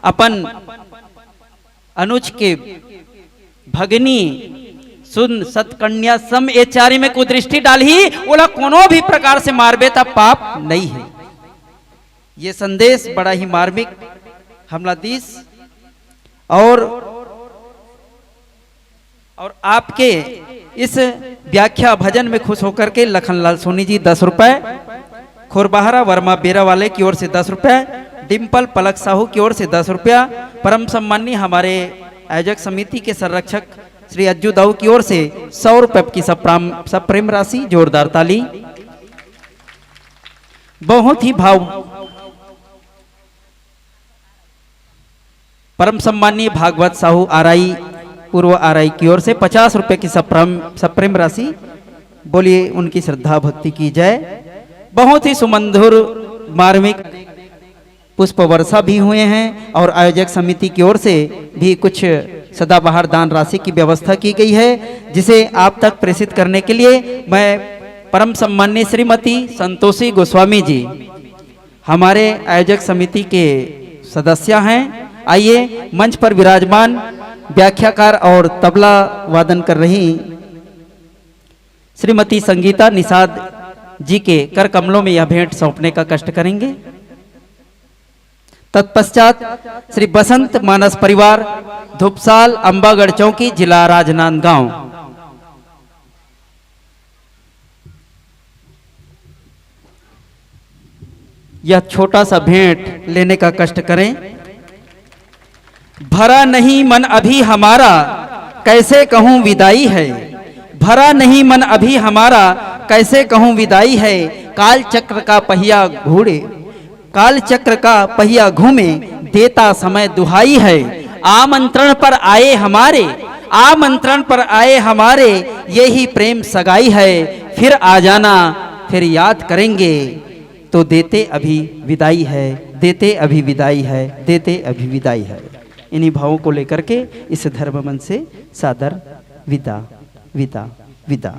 S4: अपन अनुज के भगनी सुन सतकन्या सम ए चारी में कुदृष्टि डाली, बोला कोनो भी प्रकार से मारबे तब पाप नहीं है। ये संदेश बड़ा ही मार्मिक हमला दीस। और आपके इस व्याख्या भजन में खुश होकर के लखनलाल सोनी जी 10 रुपए, खुरबहारा वर्मा बेरा वाले की ओर से 10 रुपए, डिम्पल पलक साहू की ओर से 10 रुपया, परम सम्मानी हमारे आयोजक समिति के संरक्षक श्री अज्जू दाऊ की ओर से 100 रुपए की सप्रेम राशि। जोरदार ताली। बहुत ही भाव परम सम्मानीय भागवत साहू आरआई पूर्व आरआई की ओर से 50 रुपए की सप्रेम राशि। बोलिए उनकी श्रद्धा भक्ति की जय। बहुत ही सुमधुर मार्मिक पुष्प वर्षा भी हुए हैं और आयोजक समिति की ओर से भी कुछ सदाबहार दान राशि की व्यवस्था की गई है, जिसे आप तक प्रेषित करने के लिए मैं परम सम्मानीय श्रीमती संतोषी गोस्वामी जी हमारे आयोजक समिति के सदस्य हैं। आइए मंच पर विराजमान व्याख्याकार और तबला वादन कर रही श्रीमती संगीता निषाद जी के कर कमलों में यह भेंट सौंपने का कष्ट करेंगे। तत्पश्चात श्री बसंत मानस परिवार धुपसाल अंबागढ़ चौकी जिला राजनांदगांव यह छोटा सा भेंट लेने का कष्ट करें। भरा नहीं मन अभी हमारा कैसे कहूं विदाई है, भरा नहीं मन अभी हमारा कैसे कहूं विदाई है। काल चक्र का पहिया घूरे, काल चक्र का पहिया घूमे देता समय दुहाई है। आमंत्रण पर आए हमारे, आमंत्रण पर आए हमारे यही प्रेम सगाई है। फिर आ जाना फिर याद करेंगे तो देते अभी विदाई है, देते अभी विदाई है, देते अभी विदाई है। इन्हीं भावों को लेकर के इस धर्म मंच से सादर विदा विदा विदा।